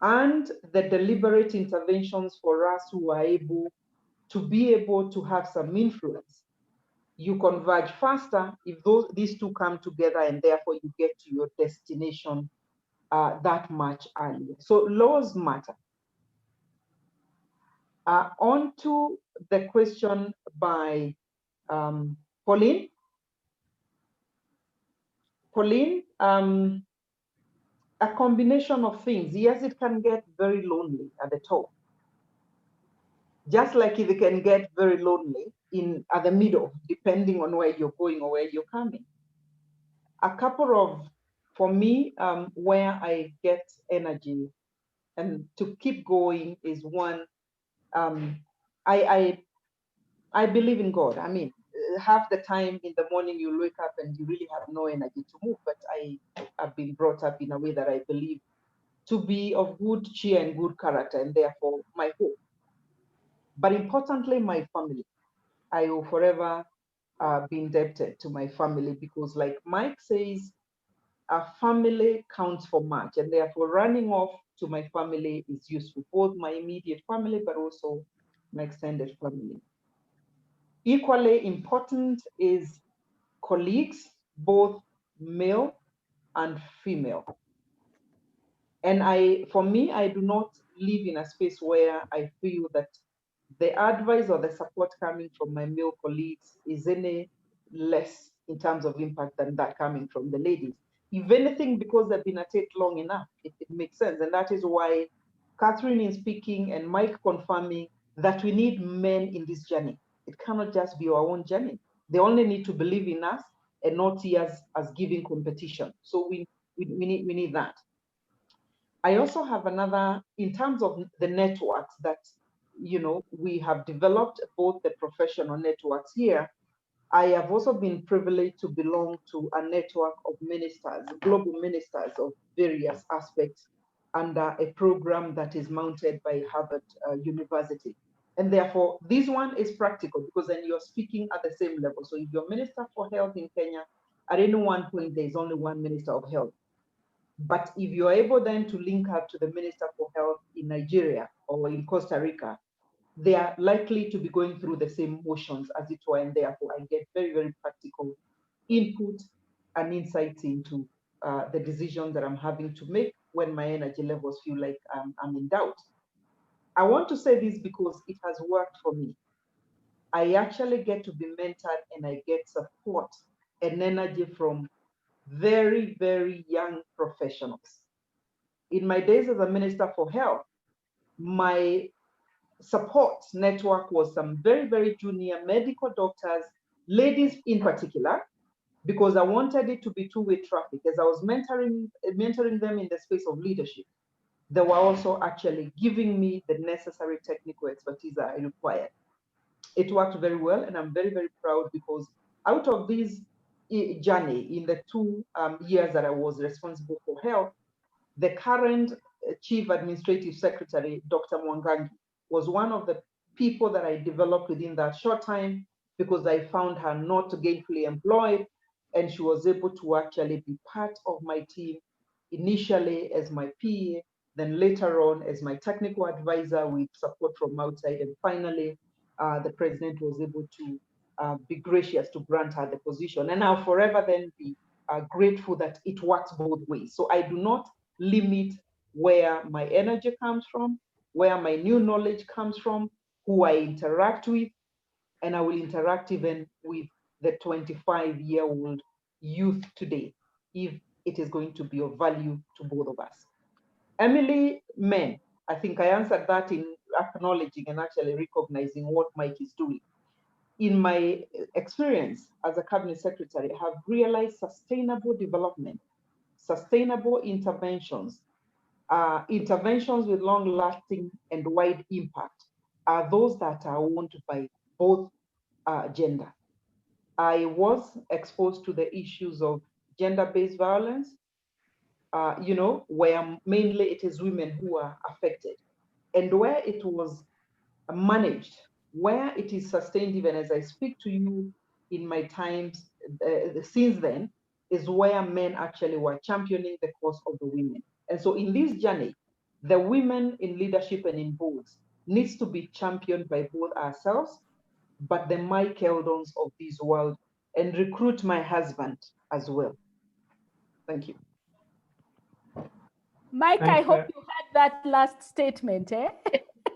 [SPEAKER 6] and the deliberate interventions for us who are able to have some influence. You converge faster if these two come together, and therefore you get to your destination that much earlier. So laws matter. On to the question by Pauline. Pauline, a combination of things. Yes, it can get very lonely at the top, just like it can get very lonely at the middle, depending on where you're going or where you're coming. A couple of, for me, where I get energy and to keep going is one, I believe in God. I mean, half the time in the morning you wake up and you really have no energy to move, but I have been brought up in a way that I believe to be of good cheer and good character, and therefore my hope. But importantly, my family. I will forever be indebted to my family, because like Mike says, a family counts for much, and therefore running off to my family is useful, both my immediate family, but also my extended family. Equally important is colleagues, both male and female. And for me, I do not live in a space where I feel that the advice or the support coming from my male colleagues is any less in terms of impact than that coming from the ladies. If anything, because they've been at it long enough, it makes sense. And that is why Catherine is speaking and Mike confirming that we need men in this journey. It cannot just be our own journey. They only need to believe in us and not see us as giving competition. So we need that. I also have another, in terms of the networks that, we have developed, both the professional networks here. I have also been privileged to belong to a network of ministers, global ministers of various aspects, under a program that is mounted by Harvard University. And therefore, this one is practical, because then you're speaking at the same level. So if you're Minister for Health in Kenya, at any one point, there's only one Minister of Health. But if you're able then to link up to the Minister for Health in Nigeria or in Costa Rica, they are likely to be going through the same motions as it were, and therefore I get very, very practical input and insights into the decisions that I'm having to make when my energy levels feel like I'm in doubt. I want to say this because it has worked for me. I actually get to be mentored and I get support and energy from very, very young professionals. In my days as a Minister for Health, my support network was some very, very junior medical doctors, ladies in particular, because I wanted it to be two-way traffic. As I was mentoring them in the space of leadership, they were also actually giving me the necessary technical expertise that I required. It worked very well, and I'm very, very proud, because out of this journey in the 2 years that I was responsible for health, the current Chief Administrative Secretary, Dr. Mwangangi, was one of the people that I developed within that short time, because I found her not gainfully employed, and she was able to actually be part of my team, initially as my PA, then later on as my technical advisor with support from outside, and finally, the president was able to be gracious to grant her the position. And I'll forever then be grateful that it works both ways. So I do not limit where my energy comes from, where my new knowledge comes from, who I interact with, and I will interact even with the 25-year-old youth today, if it is going to be of value to both of us. Emily, men, I think I answered that in acknowledging and actually recognizing what Mike is doing. In my experience as a cabinet secretary, I have realized sustainable development, sustainable interventions, interventions with long-lasting and wide impact are those that are owned by both gender. I was exposed to the issues of gender-based violence, where mainly it is women who are affected, and where it was managed, where it is sustained, even as I speak to you in my times since then, is where men actually were championing the cause of the women. And so in this journey, the women in leadership and in boards needs to be championed by both ourselves, but the Mike Eldons of this world, and recruit my husband as well. Thank you.
[SPEAKER 1] Mike,
[SPEAKER 5] Thanks,
[SPEAKER 1] I hope you heard that last statement, eh?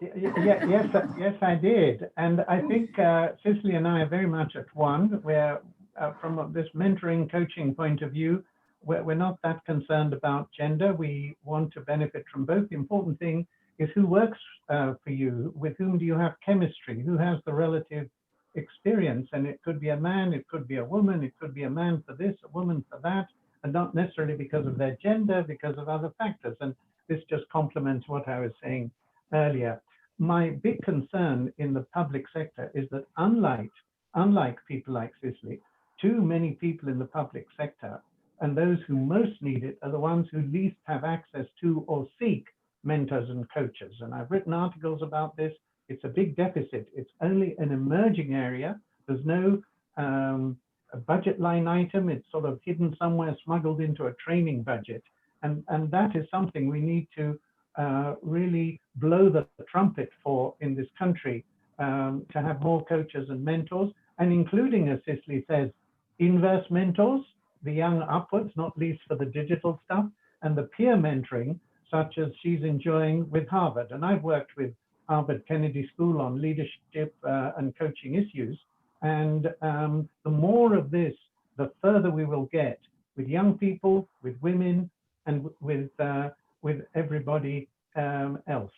[SPEAKER 5] Yes, I did. And I think Sicily and I are very much at one, where from this mentoring coaching point of view, we're not that concerned about gender. We want to benefit from both. The important thing is who works for you, with whom do you have chemistry, who has the relative experience. And it could be a man, it could be a woman, it could be a man for this, a woman for that, and not necessarily because of their gender, because of other factors. And this just complements what I was saying earlier. My big concern in the public sector is that unlike people like Sicily, too many people in the public sector, and those who most need it, are the ones who least have access to or seek mentors and coaches. And I've written articles about this. It's a big deficit. It's only an emerging area. There's no a budget line item. It's sort of hidden somewhere, smuggled into a training budget. And that is something we need to really blow the trumpet for in this country, to have more coaches and mentors, and including, as Sicily says, inverse mentors, the young upwards, not least for the digital stuff, and the peer mentoring, such as she's enjoying with Harvard. And I've worked with Harvard Kennedy School on leadership and coaching issues. And the more of this, the further we will get with young people, with women, and with everybody else.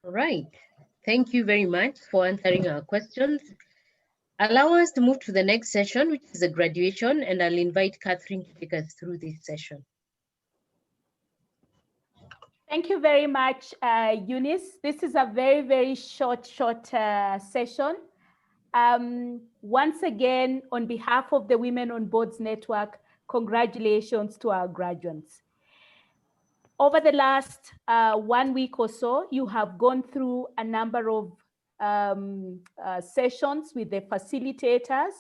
[SPEAKER 2] All right. Thank you very much for answering our questions. Allow us to move to the next session, which is a graduation, and I'll invite Catherine to take us through this session.
[SPEAKER 1] Thank you very much, Eunice. This is a very, very short session. Once again, on behalf of the Women on Boards Network, congratulations to our graduates. Over the last 1 week or so, you have gone through a number of sessions with the facilitators.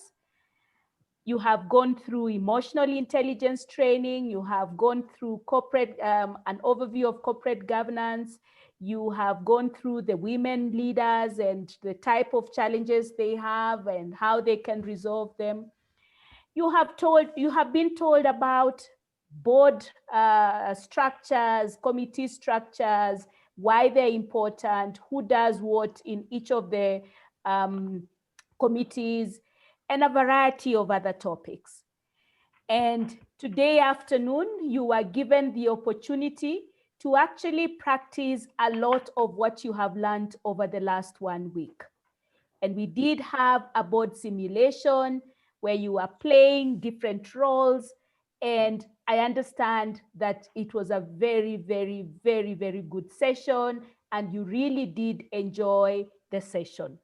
[SPEAKER 1] You have gone through emotional intelligence training. You have gone through corporate, an overview of corporate governance. You have gone through the women leaders and the type of challenges they have and how they can resolve them. You have been told about board structures, committee structures, why they're important, who does what in each of the committees, and a variety of other topics. And today afternoon, you are given the opportunity to actually practice a lot of what you have learned over the last 1 week. And we did have a board simulation where you are playing different roles. And I understand that it was a very, very, very, very good session, and you really did enjoy the session.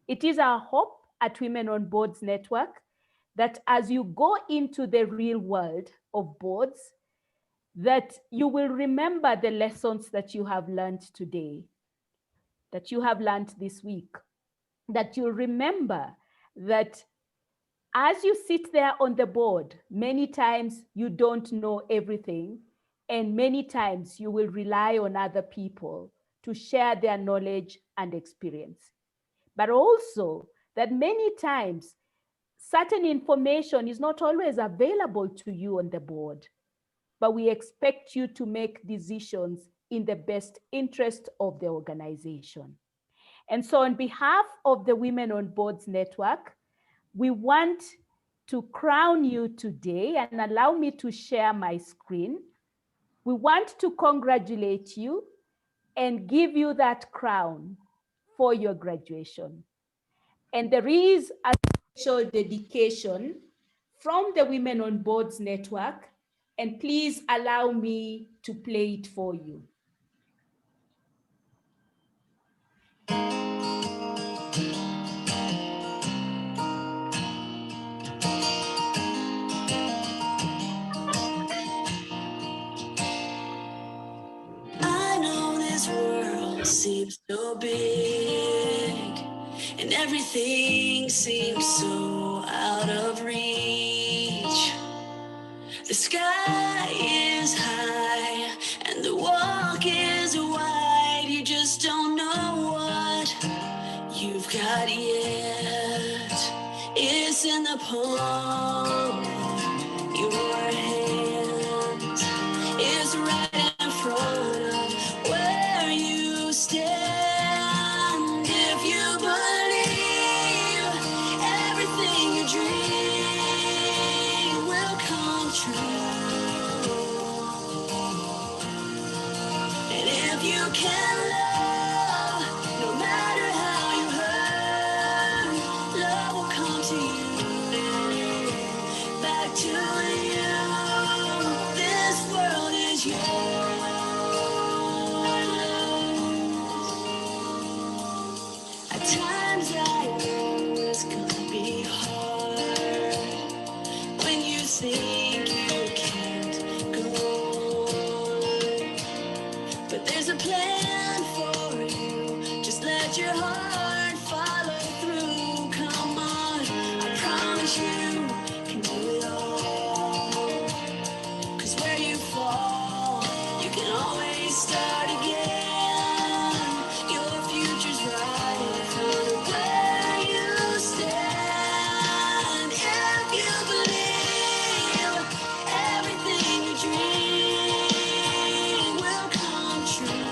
[SPEAKER 1] It is our hope at Women on Boards Network that as you go into the real world of boards, that you will remember the lessons that you have learned today, that you have learned this week, that you'll remember that as you sit there on the board, many times you don't know everything, and many times you will rely on other people to share their knowledge and experience. But also that many times certain information is not always available to you on the board, but we expect you to make decisions in the best interest of the organization. And so on behalf of the Women on Boards Network, we want to crown you today, and allow me to share my screen. We want to congratulate you and give you that crown for your graduation. And there is a special dedication from the Women on Boards Network, and please allow me to play it for you.
[SPEAKER 8] I know this world seems so big, and everything seems so out of reach. The sky is high and the walk is wide. You just don't know what you've got yet. It's in the palm of your hand. It's right in front of where you stand. If you believe everything you dream will come true, and if you can love, no matter how you hurt, love will come to you, back to you. This world is yours. At times I know it's gonna be hard when you think you can't go on. But there's a plan for you. Just let your heart follow through. Come on, I promise you can do it all. 'Cause where you fall, you can always start again. Your future's right in front of where you stand. If you believe everything you dream will come true,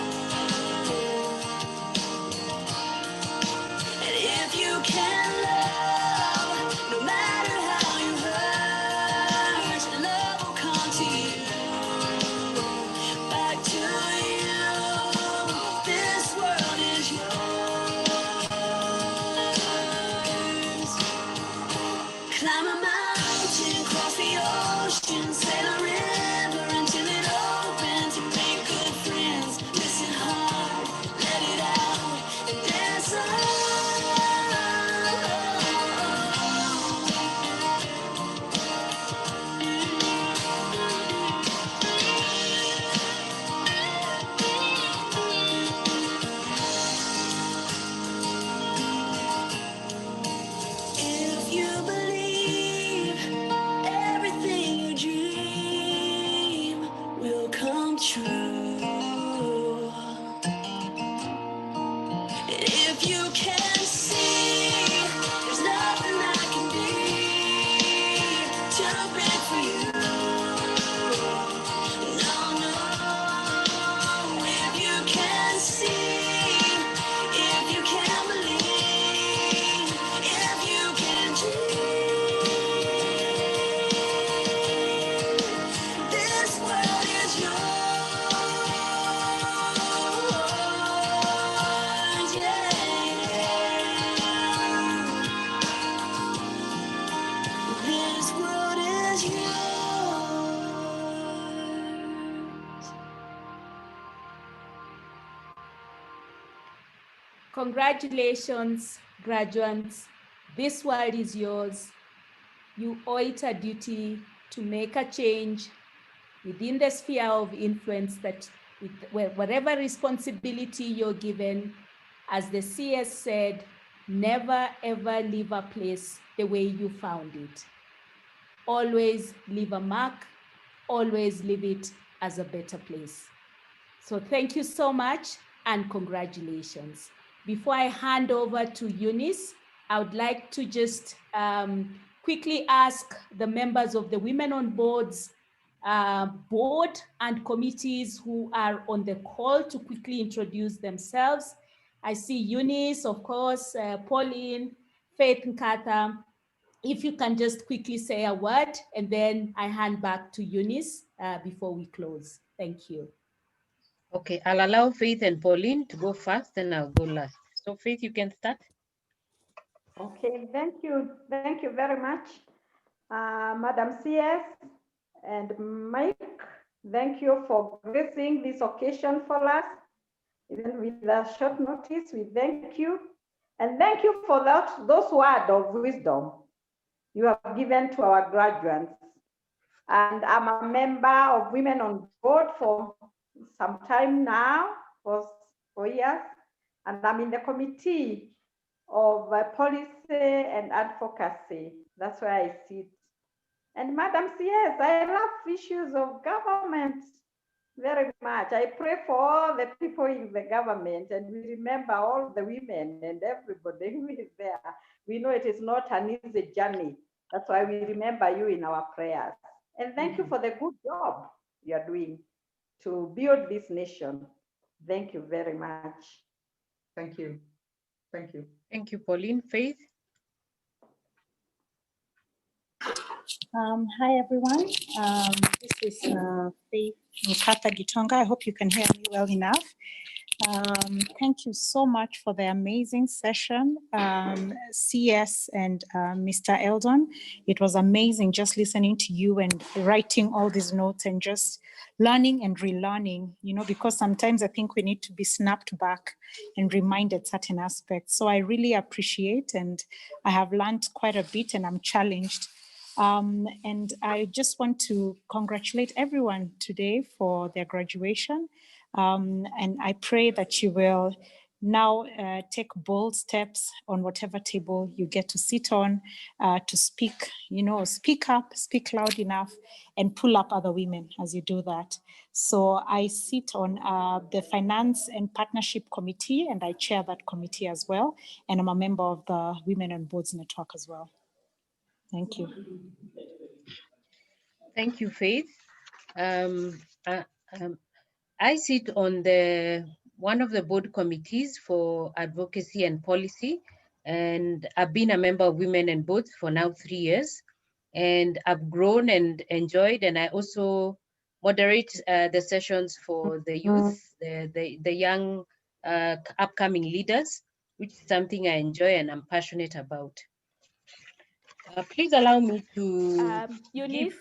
[SPEAKER 8] and if you can love, no matter how you hurt, love will come to you, back to you. This world is yours. Climb a mountain, cross the ocean, sail a river until it opens. You make good friends, listen hard, let it out, and dance on. If you believe everything you dream will come true, and if you can see, there's nothing I can be too big for you. No, no. If you can see, if you can believe, if you can dream, this world is yours, yeah. This world is yours.
[SPEAKER 1] Congratulations, graduates. This world is yours. You owe it a duty to make a change within the sphere of influence that whatever responsibility you're given, as the CS said, never ever leave a place the way you found it. Always leave a mark, always leave it as a better place. So thank you so much and congratulations. Before I hand over to Eunice, I would like to just quickly ask the members of the Women on Boards board and committees who are on the call to quickly introduce themselves. I see Eunice, of course, Pauline, Faith Nkata. If you can just quickly say a word, and then I hand back to Eunice before we close. Thank you.
[SPEAKER 2] Okay, I'll allow Faith and Pauline to go first, and I'll go last. So Faith, you can start.
[SPEAKER 7] Okay, thank you very much, Madam CS and Mike. Thank you for gracing this occasion for us, even with a short notice. We thank you, and thank you for those words of wisdom you have given to our graduates. And I'm a member of Women on Board for some time now, for 4 years, and I'm in the committee of policy and advocacy. That's where I sit. And Madam CS, I love issues of government very much. I pray for all the people in the government, and we remember all the women and everybody who is there. We know it is not an easy journey. That's why we remember you in our prayers. And thank you for the good job you are doing to build this nation. Thank you very much.
[SPEAKER 6] Thank you. Thank you.
[SPEAKER 2] Thank you, Pauline. Faith?
[SPEAKER 9] Hi, everyone. This is Faith Mukata Gitonga. I hope you can hear me well enough. Thank you so much for the amazing session, CS and Mr. Eldon. It was amazing just listening to you and writing all these notes and just learning and relearning, you know, because sometimes I think we need to be snapped back and reminded certain aspects. So I really appreciate, and I have learned quite a bit, and I'm challenged. And I just want to congratulate everyone today for their graduation. And I pray that you will now take bold steps on whatever table you get to sit on, to speak, you know, speak up, speak loud enough, and pull up other women as you do that. So I sit on the Finance and Partnership Committee, and I chair that committee as well. And I'm a member of the Women on Boards Network as well. Thank you.
[SPEAKER 2] Thank you, Faith. I sit on one of the board committees for advocacy and policy, and I've been a member of Women and Boards for now 3 years, and I've grown and enjoyed, and I also moderate the sessions for the youth, the young upcoming leaders, which is something I enjoy and I'm passionate about. Please allow me to
[SPEAKER 1] Eunice,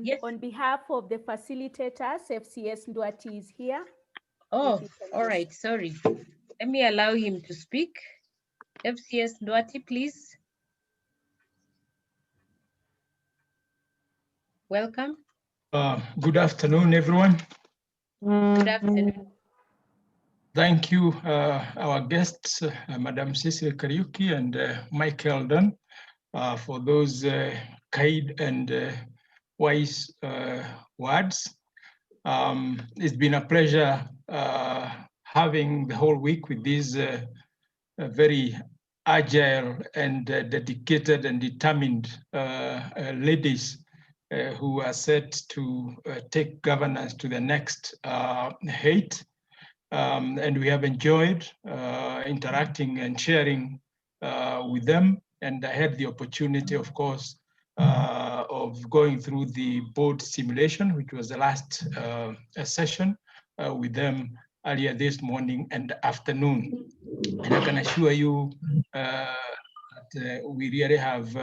[SPEAKER 2] yes.
[SPEAKER 1] On behalf of the facilitators, FCS Nduati is here.
[SPEAKER 2] Oh, all right, sorry. Let me allow him to speak. FCS Nduati, please. Welcome.
[SPEAKER 10] Good afternoon, everyone.
[SPEAKER 2] Good afternoon.
[SPEAKER 10] Thank you, our guests, Madam Sicily Kariuki and Mike Eldon, for those kind and wise words. It's been a pleasure having the whole week with these very agile and dedicated and determined ladies who are set to take governance to the next height. And we have enjoyed interacting and sharing with them. And I had the opportunity, of course, of going through the board simulation, which was the last session with them earlier this morning and afternoon. And I can assure you that we really have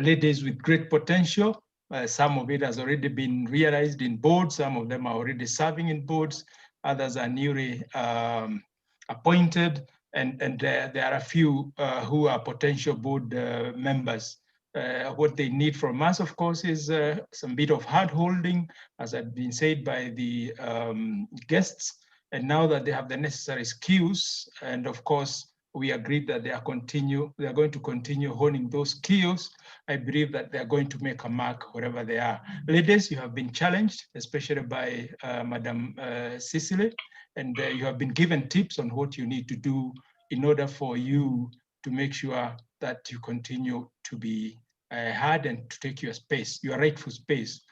[SPEAKER 10] ladies with great potential. Some of it has already been realized in boards. Some of them are already serving in boards. Others are newly appointed. And there are a few who are potential board members. What they need from us, of course, is some bit of hand-holding, as had been said by the guests. And now that they have the necessary skills, and of course, we agreed that they are going to continue honing those skills. I believe that they are going to make a mark wherever they are. Ladies, you have been challenged, especially by Madam Sicily, and you have been given tips on what you need to do in order for you to make sure that you continue to be heard and to take your space, your rightful space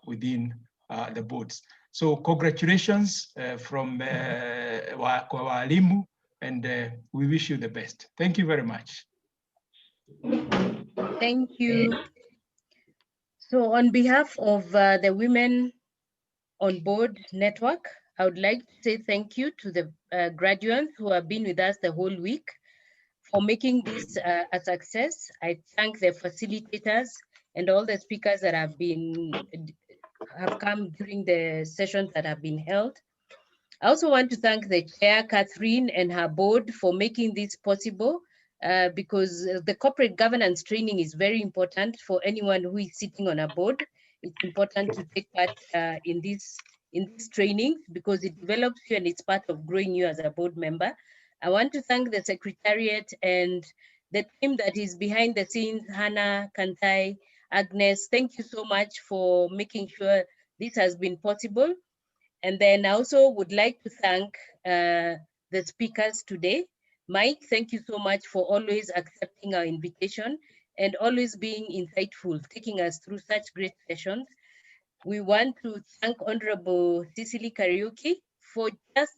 [SPEAKER 10] within the boards. So congratulations from walimu, and we wish you the best. Thank you very much.
[SPEAKER 2] Thank you. So on behalf of the Women on Board Network, I would like to say thank you to the graduates who have been with us the whole week for making this a success. I thank the facilitators and all the speakers that have come during the sessions that have been held. I also want to thank the chair, Catherine, and her board for making this possible, because the corporate governance training is very important for anyone who is sitting on a board. It's important to take part in this training because it develops you and it's part of growing you as a board member. I want to thank the Secretariat and the team that is behind the scenes, Hannah, Kantai, Agnes, thank you so much for making sure this has been possible. And then I also would like to thank the speakers today. Mike, thank you so much for always accepting our invitation and always being insightful, taking us through such great sessions. We want to thank Honorable Sicily Kariuki for just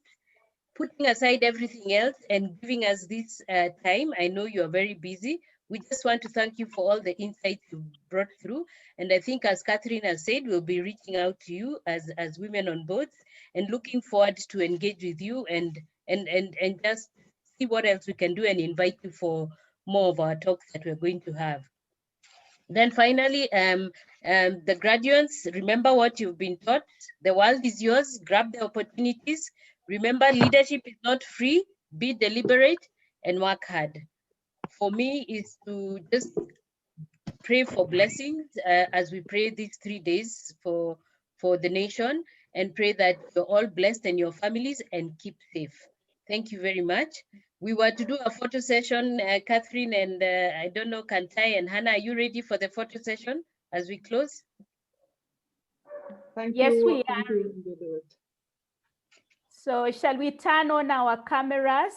[SPEAKER 2] putting aside everything else and giving us this time. I know you are very busy. We just want to thank you for all the insights you brought through. And I think, as Catherine has said, we'll be reaching out to you as women on boards and looking forward to engage with you and just see what else we can do and invite you for more of our talks that we're going to have. Then finally, the graduates, remember what you've been taught. The world is yours. Grab the opportunities. Remember, leadership is not free. Be deliberate and work hard. For me, is to just pray for blessings as we pray these 3 days for the nation, and pray that you're all blessed and your families, and keep safe. Thank you very much. We were to do a photo session, Catherine, and I don't know, Kantai and Hannah, are you ready for the photo session as we close?
[SPEAKER 6] Thank
[SPEAKER 1] Yes,
[SPEAKER 6] you.
[SPEAKER 1] we
[SPEAKER 6] Thank you, Moderator.
[SPEAKER 1] So shall we turn on our cameras?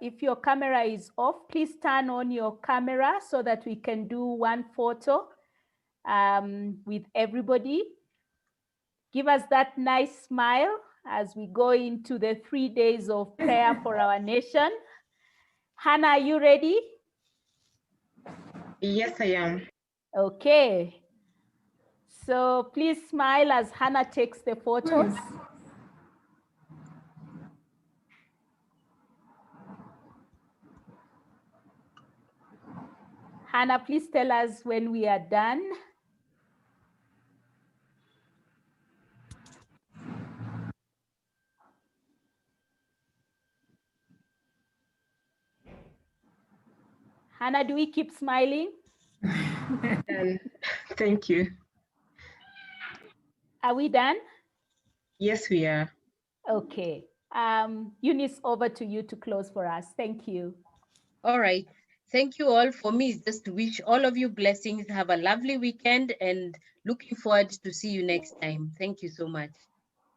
[SPEAKER 1] If your camera is off, please turn on your camera so that we can do one photo with everybody. Give us that nice smile as we go into the 3 days of prayer for our nation. Hannah, are you ready?
[SPEAKER 11] Yes, I am.
[SPEAKER 1] Okay. So please smile as Hannah takes the photos. Hannah, please tell us when we are done. Hannah, do we keep smiling?
[SPEAKER 11] Thank you.
[SPEAKER 1] Are we done?
[SPEAKER 11] Yes, we are.
[SPEAKER 1] Okay. Eunice, over to you to close for us. Thank you.
[SPEAKER 2] All right. Thank you all. For me, it's just to wish all of you blessings. Have a lovely weekend and looking forward to see you next time. Thank you so much.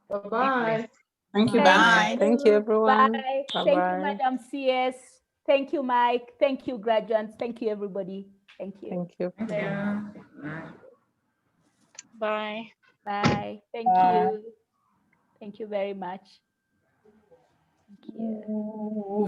[SPEAKER 6] Bye-bye.
[SPEAKER 9] Thank you. Bye.
[SPEAKER 12] Thank you, everyone.
[SPEAKER 1] Bye.
[SPEAKER 12] Bye-bye.
[SPEAKER 1] Thank you, Madam CS. Thank you, Mike. Thank you, graduates. Thank you, everybody. Thank you.
[SPEAKER 12] Thank you.
[SPEAKER 9] Thank you.
[SPEAKER 12] Bye.
[SPEAKER 1] Bye. Thank you. Thank you very much. Thank you.